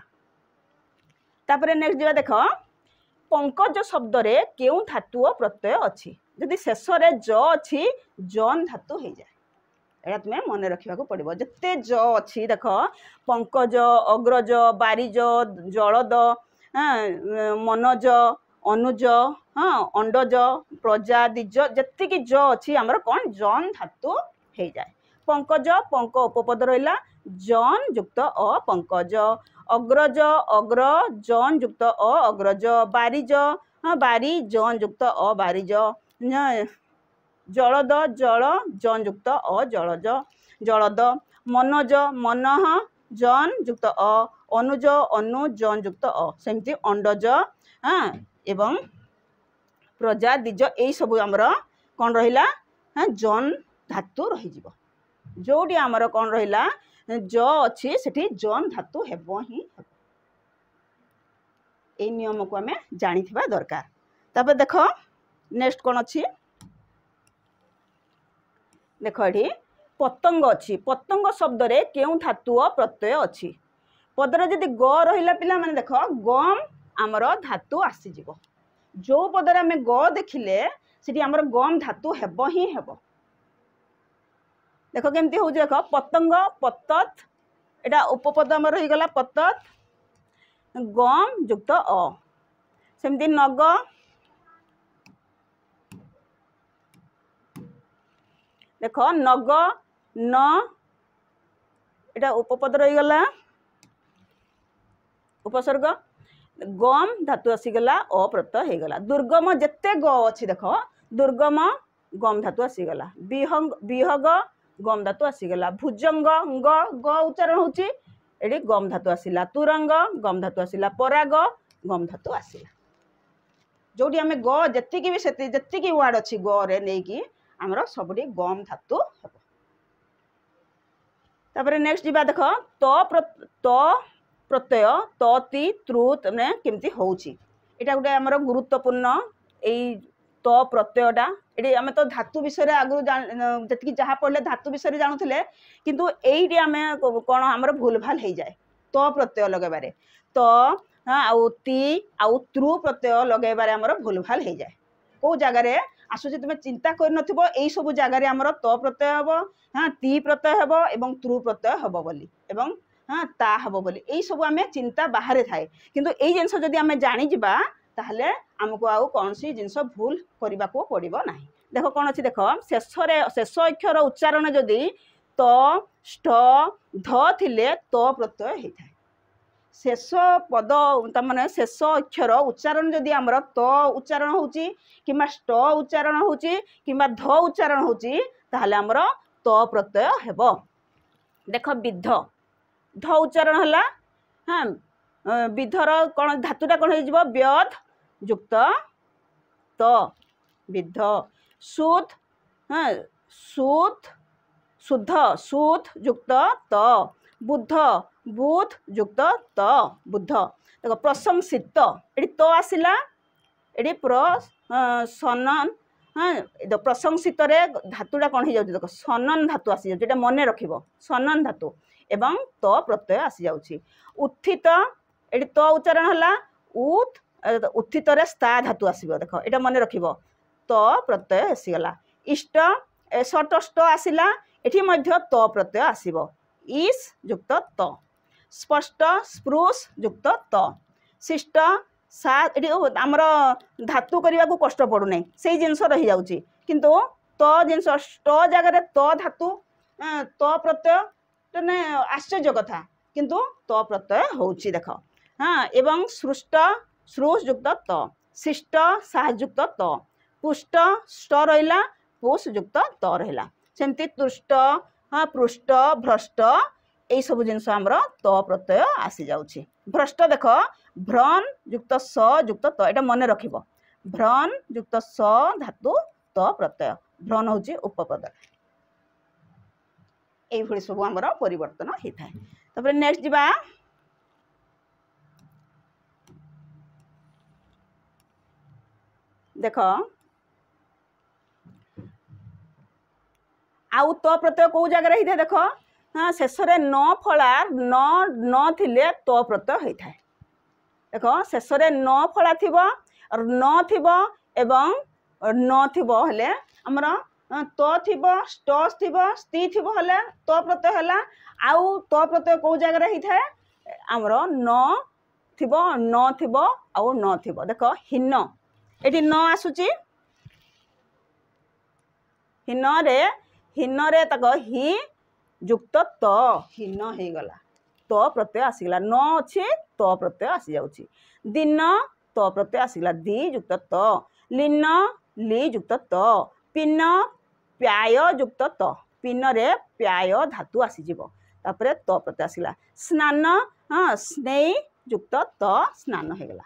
तापरे नेक्स्ट जिबा देखो पंकज शब्द रे केउ धातु प्रत्यय अछि जदि शेष रे ज अछि जन धातु हो जाए एटा तुमे मन रखिबा को पड़िबो जत्ते ज अछि देखो पंकज अग्रज बारिज जलद मनज अनुज हां अंडज प्रजा दिज जत्ते कि ज अछि हमर कोन जन धातु हो जाए पंकज पंक उपपद रहिला जन युक्त अ पंकज अग्रज अग्र जन युक्त अ अग्रज बारिज बारी जन युक्त अ बारिज जलद जल जन युक्त अ जलज जलद मनज मन जन युक्त अ, अनुज अनु जन युक्त अ, सेमती अंडज हाँ एवं प्रजा दिज यही सब आमर कौन रहा हाँ जन धातु रही जोटी आमर कौन रहा ज अच्छी से जन धातु हेब ही हेब ए नियम को आम जानी दरकार। तापर देख नेक्स्ट कौन अच्छी देख ये पतंग अच्छी पतंग शब्द रे क्यों धातु प्रत्यय अच्छी पदर जदि ग रहा पिला माने देख गम आमर धातु आसीज जो पदर आम ग देखिले से आमर गम धातु हेब ही हेब देख केमती हूँ देख पतंग पतत एटा उपपद आम रहीगला पतत गम युक्त अ सेमती नग देख नग न एटा उपपद रहीगला उपसर्ग गम धातु आसीगला अप्रत्यय होगला दुर्गम जेते ग अच्छी देख दुर्गम गम धातु आसीगला विहग गम धातु आसीगला भुजंग ग उच्चारण होची एडी गम धातु आसीला तुरंग गम धातु आसीला पराग गम धातु आसीला जोटी आमे ग जति की भी सेति जति की वर्ड अछि ग रे नै की हमरो सबडी गम धातु हबो। तापर नेक्स्ट जीवा देख तो प्रत्यय तति त्रुत ने केमती होउची एटा गुटे हमरो गुरुत्वपूर्ण एई तो प्रत्ययटा एडी आमे तो धातु विषय रे आगु जति की जहा पढ़ले धातु विषय रे जानुथिले किंतु एइडी आमे कोन हमरो भूल भाल हे जाय तो प्रत्यय लगेबारे तो आउ ती आउ त्रु प्रत्यय लगेबारे हमरो भूल भाल हे जाय को जगह रे आसुची तुमे चिंता कर नथिबो एई सब जगह रे हमरो तो प्रत्यय हबो हां ती प्रत्यय हबो एवं त्रु प्रत्यय हबो बोली एवं हाँ ता हबो बोली एई सब आमे चिंता बाहर थाए किंतु एई जिंस जदि आमे जानि जिबा ताहले हमको आउ कौन सी जिनस भूल करने को पड़ो ना देख कौन अच्छी देख शेष अक्षर उच्चारण जदि त ष्ठ ध थिले तो प्रत्यय होता है शेष पद तमाने शेष अक्षर उच्चारण जदि आमर त उच्चारण होची किंबा ष्ट उच्चारण होची किंबा ध उच्चारण होची ताहले आमर त प्रत्यय हेबो देख विध ध उच्चारण हला हाँ विधर कौन धातुटा कौन हो व्यध युक्त त विध शुद्ध हाँ शुद्ध शुद्ध शुद्ध युक्त त बुद्ध बुध युक्त त बुद्ध देख प्रशंसित ये तो आसला ये सनन हाँ प्रशंसित धातुटा कौन हो देख सनन धातु आसी जाए मन रख सनन धातु एवं तो प्रत्यय आसी जाउछि उत्थित ये तो उच्चारण है उत्थित स्था धातु आसो देख ये मन रख तो प्रत्यय आसीगला इष्ट सटष्ट आसला ये तो प्रत्यय आसो इस युक्त त स्पष्ट स्पृश युक्त त शिष्ट सा आमर धातु करने को कष्ट पड़ूना से जिनस रही जाऊँगी किंतु तो जिनस स्ट जगह तो धातु तो प्रत्यय ने आश्चर्य कथा किंतु तो प्रत्यय होउची देख हाँ एवं सृष्ट श्रुष युक्त त शिष्ट सायुक्त त पुष्ट ष्ट रहा पुष युक्त त रहा सेमती तुष्ट हाँ पृष्ठ भ्रष्ट यही सब जिनस आमर त प्रत्यय आसी जाउछि भ्रष्ट देख भ्रन युक्त स युक्त त एटा मन रख भ्रन युक्त स धातु त प्रत्यय भ्रन होची उपपद ये सब आमर परिवर्तन होता है। तापर नेक्स्ट जीवा देख आउ तो प्रत्यय कौ जगह रही देख हाँ शेष न फला न थिले तो प्रत्यय होता है देख शेष न फला थी न थी एवं न थी हेले आमर तो थी स्ट थी स्ती थी हेले तो प्रत्यय है आउ तो प्रत्यय कौ जगह रही था आमर न थी आउ न थी देख हीन ये न आसूची हीन रे तक हि युक्त त हीन हो गला तो प्रत्यय आसीगला न अच्छे तो प्रत्यय आसी जाउची दिन तो प्रत्यय आसीगला दी युक्त त लीन ली युक्त त पिन प्याय युक्त त पिन रे प्याय धातु आसीजिवो तापर त प्रत्यय आसला स्नान हाँ स्नेही युक्त त स्नान हो गला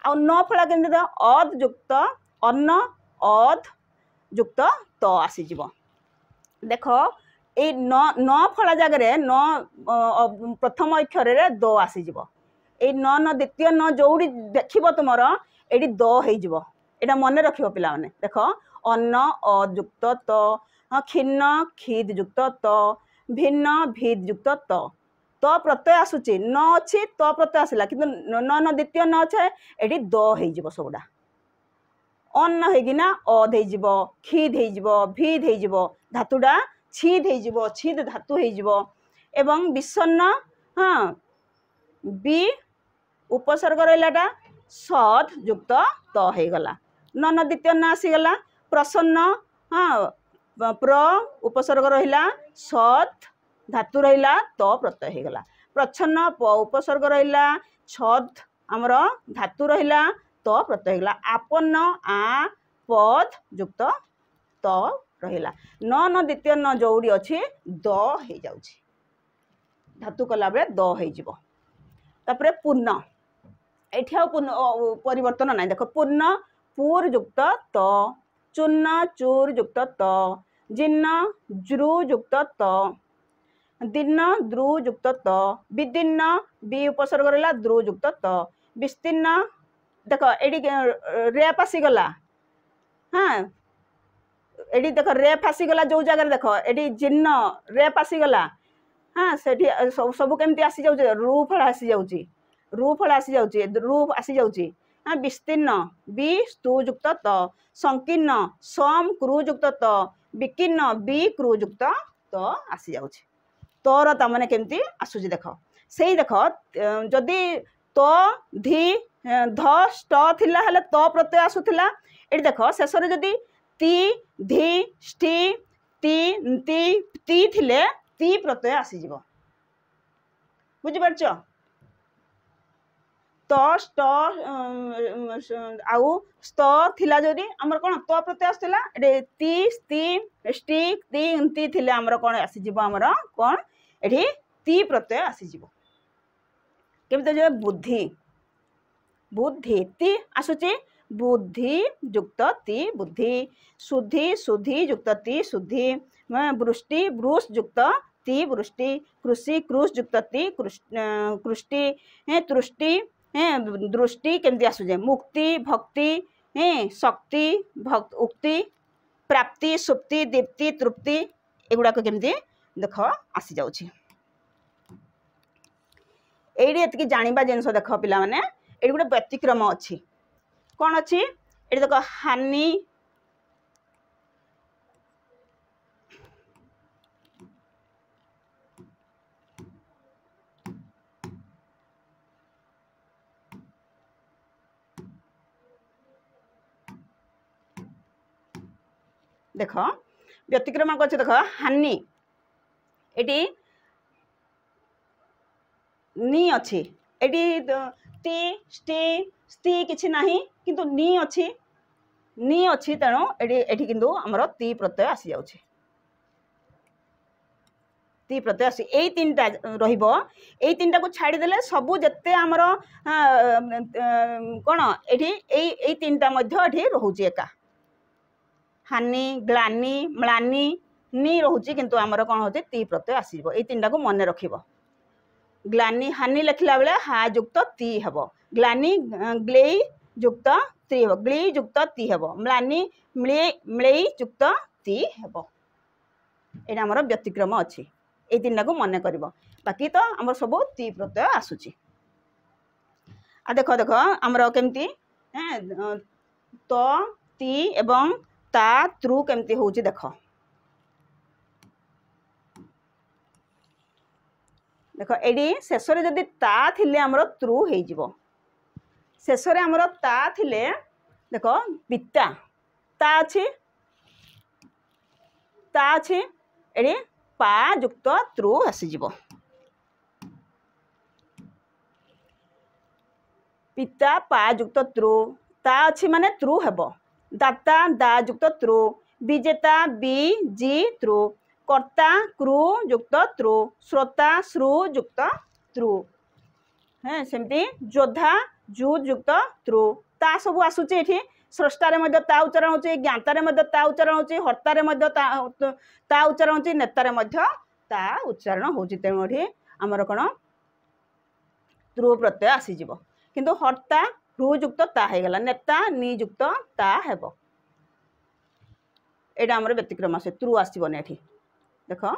आ न फला केमती अद युक्त अन्न अद युक्त त आसीज देख ये न फला जगह न प्रथम अक्षर द आसीज ये न द्वितीय न जोड़ी देखिब तुम ये द हो एटा मन रख पिला माने देख अन्न अयुक्त त खिन्न खिद युक्त त भिन्न भिद युक्त त प्रत्यय आसूची न अच्छी त प्रत्यय आसला कि न द्वितीय न अच्छे ये द हो सबुटा अन्न होना अद हो खिद हो भिद हो धातुटा छिद हो छिद धातु हो एवं विषन्न हाँ बी उपसर्ग रहा सद युक्त त हो गला न द्वितीय न आसीगला प्रसन्न हाँ प्र उपसर्ग रहा सद धातु रहा त प्रत्यय हो गला प्रच्छन्न प उपसर्ग रहा छद आमर धातु रहा त प्रत्यय हो गला आपन्न आ पद युक्त त रहा न द्वितीय न जोड़ी अच्छी द हो जाउछि धातु कला बेले द हो तापर पूर्ण एठी परिवर्तन ना देख पूर्ण पूर युक्त त चूर्ण चूर युक्त त जिन्न ज्रु युक्त त दीर्ण द्रु युक्त त विदीर्ण बी उपसर्ग रहा द्रु युक्त त विस्तीर्ण देख ये रेप आसीगला हाँ ये देख रेप आसीगला जो जगह देख ये जिन्न रेप आसीगला हाँ से सब केमती आसी जाउछे रू फल आसी जाउछी रू फल आसी जाउछी रू आसी जाउछी हाँ विस्तीर्ण बी स्तु युक्त त संकीर्ण सम क्रू युक्त त विकीर्ण बी क्रू युक्त त आसी जाउछी तोर तामने केमती आसुची देख से देख जदि तो धी ध स्ट थिला हेले तो प्रत्यय आसुथिला एटी देख शेष रे जदि ती धी स्टी ती थिले ती प्रत्यय आसी जिवो बुझि पारछ तो स्ट आउ स्त थिला जदि हमर कोन तो प्रत्यय आसथिला एटी ती स्ती स्टी ती थिले हमर कोन आसी जिवो हमर कोन एठी ती प्रत्यय आसी जिवो केमते जे बुद्धि बुद्धि ती आसुची बुद्धि युक्त ती बुद्धि शुद्धि शुद्धि युक्त ती शुद्धि वृष्टि वृष युक्त ती वृष्टि कृषि क्रुश युक्त ती कृष्टि तृष्टि दृष्टि केमती आसुचे मुक्ति भक्ति शक्ति भक्त उक्ति प्राप्ति सुप्ति दीप्ति तृप्ति एगुड़ाक केमती देख आसी जाउछि एडी एतकी जानिबा जिनस देख पिला माने एडी गोटे व्यतिक्रम अच्छी कौन अच्छी ये देख हानि देख व्यतिक्रम अच्छे देख हानि एटी नी अच्छी एटी ती स्टी स्ती किछि नाही किंतु नी अच्छी तेणु एठी किंतु हमर ती प्रत्यय आसी जाउछि ती प्रत्यय आसी एई तीनटा रहिबो एई तीनटा को छाड़ी देले सबु जत्ते हमर कोन एठी एई तीनटा मध्य एठी रहउछि एका हानि ग्लानि म्लानि नी रहउछि किंतु हमर कोन होछि ती प्रत्यय आसीबो एई तीनटा को मन रखिबो ग्लानि हानि लिखला बेले हा युक्त ती हेबो ग्लानि ग्लेई युक्त ती हेबो ग्ली युक्त ती हेबो म्लानि म्लेई युक्त ती हेबो एटा हमर व्यतिक्रम अछि ए तीनटा को मन करिवो बाकी तो हमर सब ती प्रत्यय आसुची आ देख देख हमर केमती तो ती एवं ता त्रु केमती होउची देख देख एडी शेष रे जदि ता थिले हमर त्रु हे जिवो शेष रे हमर ता थिले देख पिता ता अछि एडी पा युक्त त्रु आसी जिवो पिता पा युक्त त्रु ता अछि माने त्रु हेबो दाता दा युक्त त्रु विजेता बी जी त्रु कर्ता क्रू युक्त त्रु श्रोता श्रु युक्त त्रु हैं सेमती योद्धा जु युक्त त्रु ता सब आसुचे एठी स्रष्टारे मध्य ता उच्चारण होची ज्ञातारे मध्य ता उच्चारण होची हर्तारे मध्य ता उच्चारण होची नेतारे मध्य ता उच्चारण होची तेणु एठी हमर कोन त्रु प्रत्यय आसी जिवो किंतु हर्ता ह्रु युक्त ता हे गला नेता नि युक्त ता हेबो एटा हमर व्यतिक्रम आसे त्रु आसीबो नेठी देखो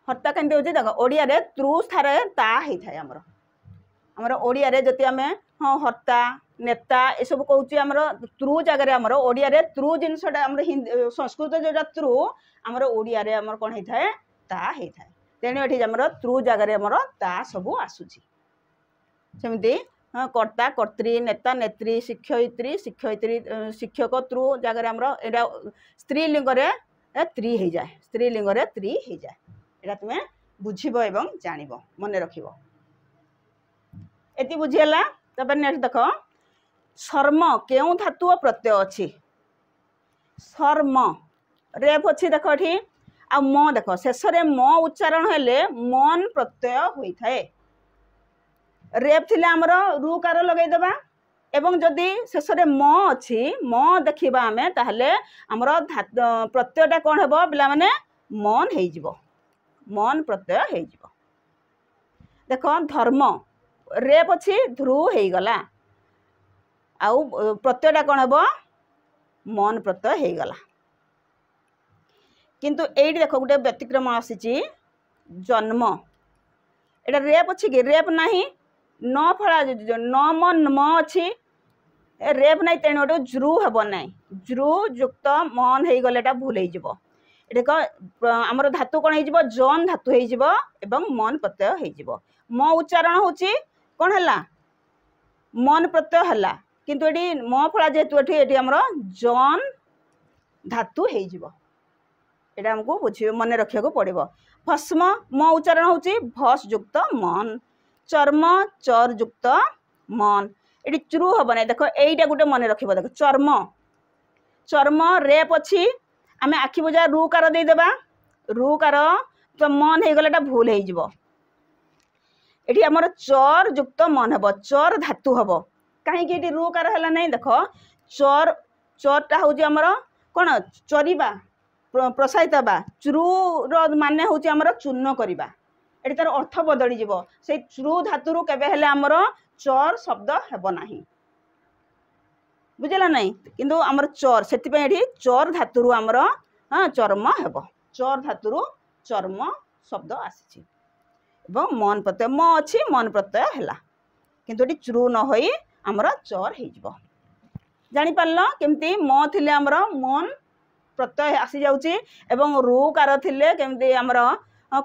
हर्ता केंते होची देखो ओडिया रे त्रु स्थारे ता हे थाय हमर ओडिया रे जति आमे हाँ हर्ता नेता ए सब कहूची हमर त्रु जगह हमर ओडिया रे त्रु जिनसटा हमर संस्कृत जोटा त्रु हमर ओडिया रे हमर कोन हे थाय ता हे थाय तेणु एठी हमर त्रु जगह हमर ता सब आसुची सेमती कर्ता कर्त्री नेता नेत्री शिक्षयित्री शिक्षयित्री शिक्षक त्रु जगह हमर एटा स्त्रीलिंग रे त्री हे जाय स्त्रीलिंग रे त्री हे जाय एटा तुमे बुझिबो एवं जानिबो मने रखिबो एति बुझियला तब नेक्स्ट देखो शर्म केउ धातु प्रत्यय अछि शर्म रेप अछि देखो एठी आ म देखो शेष रे म उच्चारण हेले मन प्रत्यय होई थाए रेप थिले हमर रुकार लगै देबा एवं जदि शेष रे म अछि म देखिबा हमें ताहले हमर प्रत्ययटा कोन हेबो बिला माने मन हेइ जिवो मन प्रत्यय हेइ जिवो देखो धर्म रेप अच्छी ध्रु हो गला आउ प्रत्ययटा कौन हम मन प्रत्यय हो गला किंतु एठी देखो गोटे व्यतिक्रम आसी जन्म एटा रेप अच्छी कि रेप नहीं न फला न मन म अच्छी रेप नहीं तेणु गोटे ज्रु हेब ना ज्रु युक्त मन हो गले भूल हो देख आमर धातु कौन हो जन धातु हो मन प्रत्यय हो म उच्चारण होची कौन है मन प्रत्यय है किंतु एटी म फला जेहेतु एटी हमर जन धातु हो हमको बुझे मन रखा पड़ो भस्म म उच्चारण होची भस युक्त मन चर्म चर युक्त मन ये चुरु हम ना देख यहीटा गोटे मन रख देख चर्म चर्म रेप अच्छी आम आखि बुझा रुकार देदेबा रुकार तो मन हो गला भूल हो एठी हमर चर युक्त मन हबो चर धातु हबो काहे कि एठी रुकार हला नै देखो चर चरटा होची हमर कोन चरिबा प्रसारित बा चुरु रो माने होची हमर चूर्ण करिबा एठी तार अर्थ बदली जिवो से चुरु धातु रु केबे हले हमर चर शब्द हेबो नाही बुझला नै किंतु हमर चर सेति पे एठी चर धातु रु हमर चर्म हेबो चर धातु रु चर्म शब्द आसी एवं मन प्रत्यय म अच्छी मन प्रत्यय है किंतु ये चुरु न होई हमर चर हो जानी पारल केमती म थिले हमर मन प्रत्यय आसी जाउची एवं रुकार थिले केमती हमर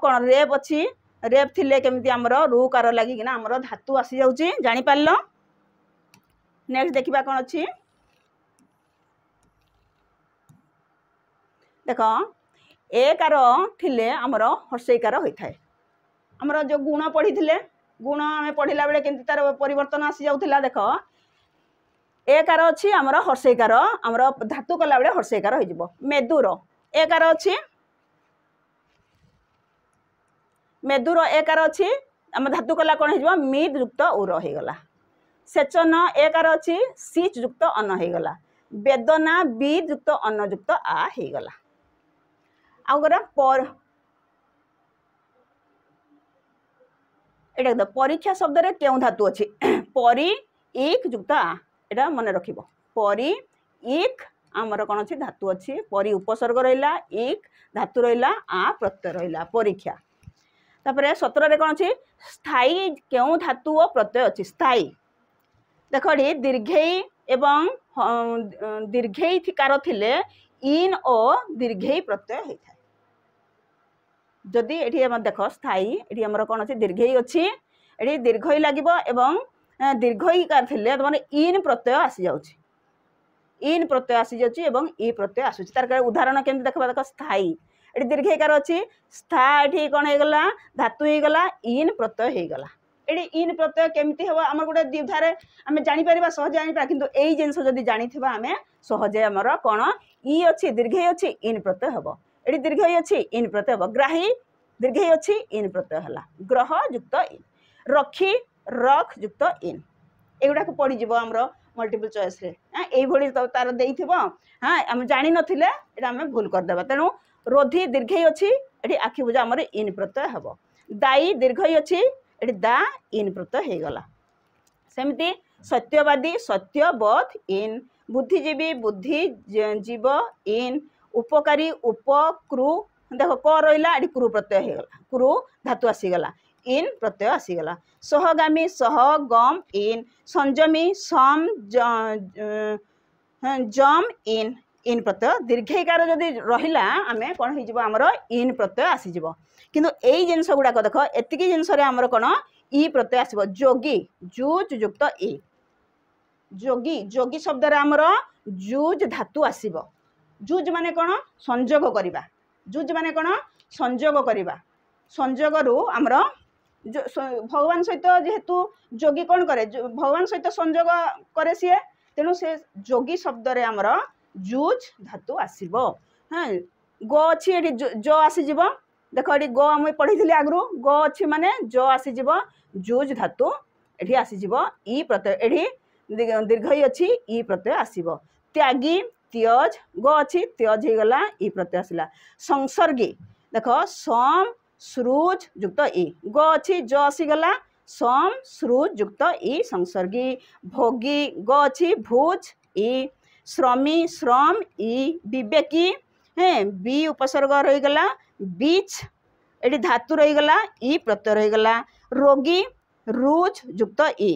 कोन रेप अच्छी रेप थिले केमती हमर रुकार लागि किना हमर धातु आसी जाउची जानी पारल नेक्स्ट देखिबा कोन अच्छी देखो एकार थिले हमर हर्षईकार होई थाए हमर जो गुण पढ़ी थे गुण आम पढ़ला बेले केमती तार परिवर्तन आसी जाउथिला देख एकार अच्छी आमर हर्षईकार आमर धातु कला बेले हर्षईकार हो मेदुर एकार अच्छी मेदुर एकार अच्छी आम धातु कला कौन हो मिद युक्त उर हो गला सेचन एकार अच्छी सिच युक्त अन हो गला वेदना बीज युक्त अन्न युक्त आ हो गला आगरा पर एटा परीक्षा शब्द रे केउ धातु अछि परी एक युक्त आ एटा मन रखिबो परी एक आमर कोन अछि धातु अछि परी उपसर्ग रहिला एक धातु रहिला आ प्रत्यय रहिला परीक्षा तापरे 17 रे कोन अछि स्थायी केउ धातु ओ प्रत्यय अछि स्थायी देखड़ी दीर्घई एवं दीर्घई थिकार थिले इन ओ दीर्घई प्रत्यय होई थाय जदि एठी हम देख स्थायी एठी हमर कोन अछि दीर्घई अछि एठी दीर्घई लागिबो एवं दीर्घई कार थिले तमने इन प्रत्यय आसी जाउछि इन प्रत्यय आसी जाउछि एवं ई प्रत्यय आसुछि तार उदाहरण केमति देखबा देख स्थायी एठी दीर्घई कार अछि स्था एठी कोन हे गला धातु हे गला इन प्रत्यय हे गला एडी इन प्रत्यय केमती हेबो हमर गोटे द्विधारे आमे जानि परिबा सहज जानि पा किंतु एई जिंस जदी जानिथिबा आमे सहजे हमर कोन ई अछि दीर्घई अछि इन प्रत्यय हेबो एडी दीर्घई अछि इन प्रत्यय हेबो ग्राही दीर्घई अछि इन प्रत्यय हला ग्रह युक्त इन रखी रख युक्त इन एगुडा को पड़ी जिवो हमरो मल्टीपल चॉइस रे एई भली तार देइथिबो हां हम जानि नथिले एटा हम भूल कर देबा तेनु रोधी दीर्घई अछि एडी आखि बुझा हमर इन प्रत्यय हेबो दाई दीर्घई अछि एडी दा इन प्रत्यय हे गला सेमती सत्यवादी सत्यबोध इन बुद्धिजीवी बुद्धि जीव इन उपकारी उपक्रु देखो क रहिला एडी क्रू प्रत्यय हे गला क्रू धातु आसी गला इन प्रत्यय आसी गला सहगामी सह गम इन संयमी सम जम इन प्रत्यय दीर्घईकार जदि रहिला आमे कोन हे जिवो हमरो इन प्रत्यय आसी जिवो किंतु एई जिंस गुडा को देखो एतिकी जिंस रे हमरो कोन ई प्रत्यय आसीबो जोगी जुज युक्त ई जोगी जोगी शब्द रे हमरो जुज धातु आसीबो जुज माने कोन संयोग करिबा जुज माने कोन संयोग करिबा संयोग रु हमरो भगवान सहित जेहेतु जोगी कौन करे भगवान सहित संयोग करे सी तेणु से जोगी शब्द रे हमरो जुज धातु आसीबो हां गो अछि एडी जो आसी जिवो देखो एडी गो हम पढिथिली आगरु गो अछि माने जो आसी जिवो जुज धातु एठी आसी जिवो ई प्रत्यय एठी दीर्घई अछि ई प्रत्यय आसीबो त्यागी त्यज गो अछि त्यज हे गला ई प्रत्यय आसिला संसर्गी देखो सम श्रुज युक्त ई गो अछि जो आसी गला सम श्रुज युक्त ई संसर्गी भोगी गो अछि भुज ई श्रमी श्रम ई विवेकी है बी उपसर्ग रही गला बीच एडी धातु रही गला ई प्रत्यय रही गला रोगी रुज युक्त ई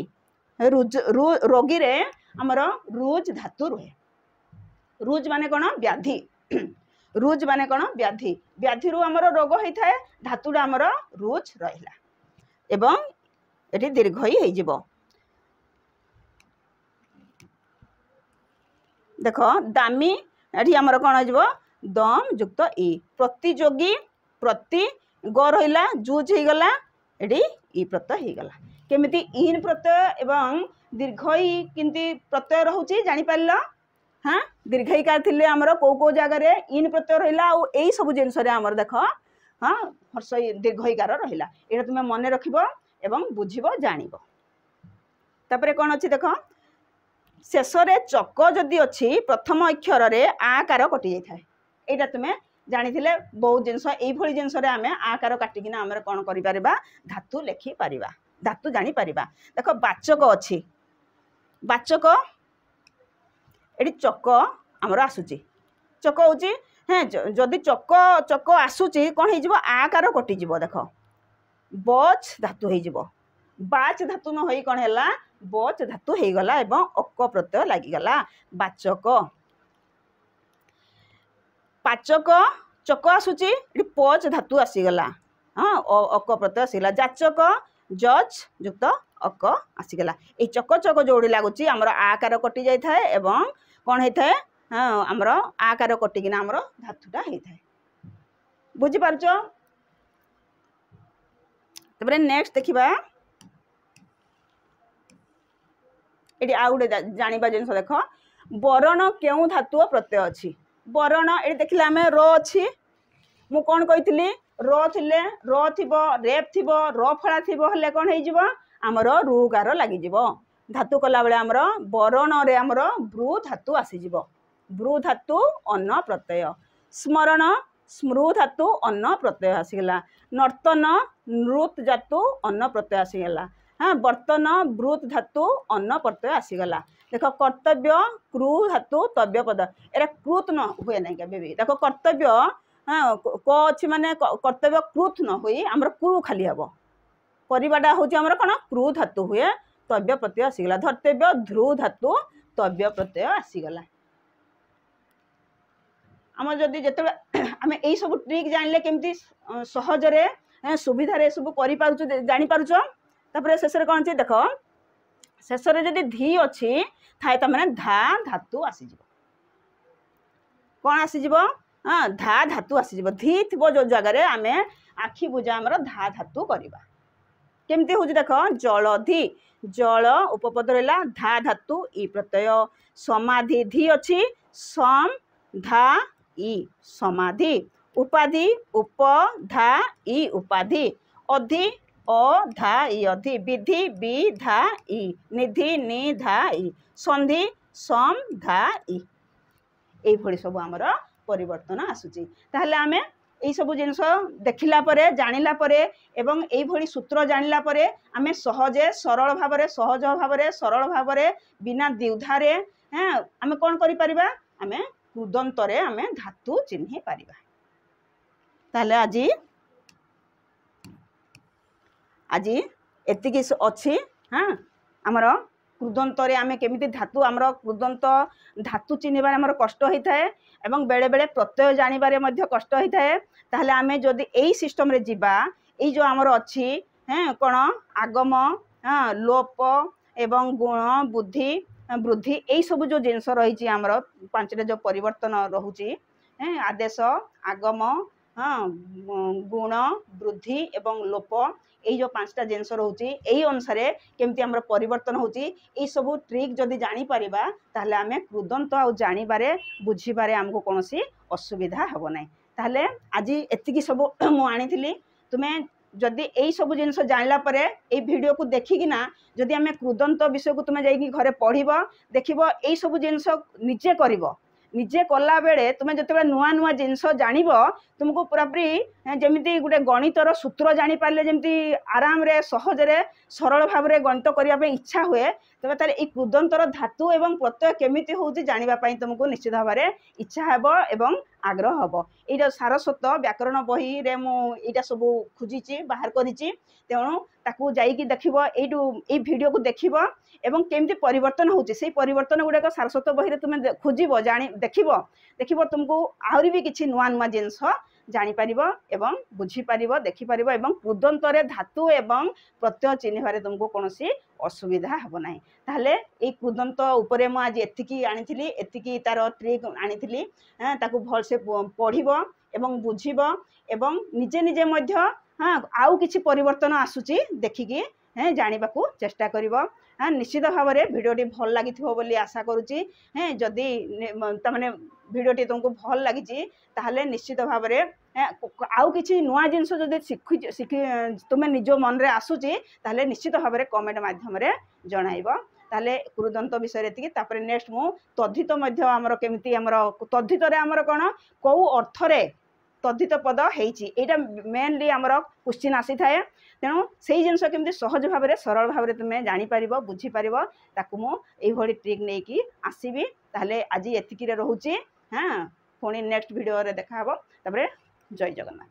रुज रोगी रे हमर रुज धातु रहे रुज माने कोन व्याधि रुज माने कोन व्याधि व्याधि रु हमर रोग होई थाए धातुडा हमर रुज रहिला एवं एठी दीर्घई होई जिवो देखो दामी एठी हमर कोन जिवो दम युक्त ई प्रतियोगी प्रति ग रहिला जुज हे गला एठी ई प्रत्यय हे गला केमिति इन प्रत्यय एवं दीर्घई किंति प्रत्यय रहउची जानि पारलो हाँ दीर्घईकार थिले हमर को जगह रे इन प्रत्यय रहिला आ एई सब जिंस रे हमर देखो हाँ हर्ष दीर्घईकार रहिला एटा तुमे मन रखिबो एवं बुझिबो जानिबो तापरे कोन अछि देखो शेष रे चक जदि अछि प्रथम अक्षर रे आकार कटि जाय थाए एटा तुमे जानिथिले बहुत जिंस एई भली जिंस रे हमें आकार काटि किना हमर कोन करि परिबा धातु लेखि परिबा धातु जानि परिबा देखो वाचक अछि वाचक एडी चक हमर आसुची चक होची हैं जदि चक चक आसुची कोन हे जिवो आकार कटि जिवो देखो बच धातु हे जिवो बाच धातु न होई कोन हैला बच धातु हे गला एवं अक प्रत्यय लागि गला वाचक पाचक चक आसुची एडी पच धातु आसी गला हां अक प्रत्यय आसीला जाचक जज युक्त अक आसी गला ए चक चक जोड़ी लागुची हमर आकार कटि जाय थाए एवं कोन हे थाए हां हमर आकार कटि किना हमर धातुटा हे थाए बुझि पारछो तबरे नेक्स्ट देखिबा एडी आउडे जानिबा जिंस देखो वरण केउ धातु प्रत्यय अछि वरण एडी देखिला हमें र अछि मु कोन कहितली र थिले र थिबो रेप थिबो र फळा थिबो हले कोन हे जिवो हमर रुगार लागि जिवो धातु कला बेले हमर वरण रे हमर ब्रू धातु आसी जिवो ब्रू धातु अन्न प्रत्यय स्मरण स्मृ धातु अन्न प्रत्यय आसीगला नर्तन नृत धातु अन्न प्रत्यय आसीगला हाँ बर्तन ब्रूत धातु अन्न प्रत्यय आसीगला देखो कर्तव्य क्रू धातु तव्य पद एरा कृत न हुए नहीं बेबी देखो कर्तव्य हाँ क अछि माने कर्तव्य कृत न होई हमर क्रू खाली हबो परिबाडा होची हमर कोन क्रू धातु हुए तव्य प्रत्यय आसीगला धर्तव्य ध्रु धातु तव्य प्रत्यय आसीगला हम जदि जेते हम एई सब ट्रिक जानले केमती सहज रे सुविधा रे सब करि पारुछु जानि पारुछु तापरे शेष रे कोन छै देखो शेष रे जदि धी अछि थाए त माने धा धातु आसी जिवो कोन आसी जिवो हां धा धातु आसी जिवो धी थिबो जो जगह रे हमें आखि बुझा हमर धा धातु करिबा केमती हूँ देख जलधि जल उपपद रहा धा धातु इ प्रत्यय समाधि धी अच्छी सम धा इ समाधि उपाधि उप धा इ उपाधि अधि अ धा इ अधि विधि बि धा इ निधि नि धा इ संधि सम धा इ ये सब आमर परिवर्तन आसूची ताहले आमे यही सब जिनस देखला परे जानिला परे एवं यही भली सूत्र जानिला परे आमे सहजे सरल भावरे सहज भावरे सरल भावरे बिना द्विधारे आमे कौन करि परिबा आमे कृदंतरे आमे धातु चिन्हि परिबा ताहले आज एतिकी अछि हाँ आमर कृदंतरे आमे केमिति धातु आमर कृदंत धातु चिन्हिबारे आमर कष्ट होता है एवं बेले बेले प्रत्यय जानिबारे मध्य कष्ट होता है ताहले आमे जदि एई सिस्टम रे जिबा एई जो आमर अछि कोन आगम लोप एवं गुण बुद्धि वृद्धि एई सब जो जिनस रही आमर पांचटा जो परिवर्तन रहुची आदेश आगम गुण वृद्धि एवं लोप यही जो पांचटा जिनस रोचे यही अनुसार केमती आमर परिवर्तन होची यही सब ट्रिक जदि जानी परिबा ताहले आमे कृदंत आ जानिबारे बुझिबारे हमको कोनोसी असुविधा हबो नै ताहले आज एतिकी सब मु आनिथिली तुमे जदि यही सब जिनस जानला परे ए वीडियो को देखिकिना जदि आमे कृदंत विषय को तुमे जाइकी घरे पढ़िबो देखिबो यही सब जिनस निजे करिबो निजे कला बेले तुम जो नुआ नुआ जिनस जान तुमको पूरापूरी जमी गोटे गणितर सूत्र जापारे जमी आराम रे सहजरे सरल भाव में गणित करने इच्छा हुए तेज तार ये कृदंतर धातु एवं प्रत्यय केमिति होउछि जानिबापई तुमको निश्चित भाव में इच्छा हेबो एवं आग्रह हेबो। ये सारस्वत व्याकरण बही रे मुझा सब खोजी बाहर करिछि तेणु ताकू जाइकी देखिबो ये वीडियो को देखिबो एवं केमती परिवर्तन होउछि से परिवर्तन गुड़ाक सारस्वत बही रे तुमे खोजिबो जानि देखिबो तुमको आहरी भी किछि नुआ नुआ जिनस जानी पारिबो एवं बुझी पारिबो देखि पारिबो एवं कृदंतरे धातु एवं प्रत्यय चिन्हिबारे तुमको कोनोसी असुविधा हेबो नाही। ताहले ए कृदंत उपरे मु आज एतिकी आनिथिली एतिकी तार ट्रिक आनिथिली ताकू भल से पढ़िबो एवं बुझिबो एवं निजे निजे मध्य आउ किछि परिवर्तन आसुची देखिकी जानिबाकू चेष्टा करिबो। निश्चित भाव में भिडियोटी भल लगी बोली आशा करुच्ची जदि तमाने भिडियोटी तुमको भल लगी ताहले निश्चित भाव में आउ किछि नुआ जिनस जदि शिखी तुम्हें निज मन रे आसुची ताहले निश्चित भाव में कमेंट माध्यम जणाइबो। ताहले कृदंत विषय रे तापर नेक्स्ट मु तद्धित मध्य आमर केमिति आमर तद्धित रे आमर कोन को अर्थ रे तद्धित पद हेइची एटा मेनली आमर क्वेश्चन आसी थाए तेणु से जिनस केमती सहज भाव में सरल भाव में तुम्हें जापर बुझीपार ताकू मुझे ट्रिक नहीं कि आसबि ताहले आज एतिकी रोचे हाँ पुणी नेक्स्ट वीडियो देखा तापर जय जगन्नाथ।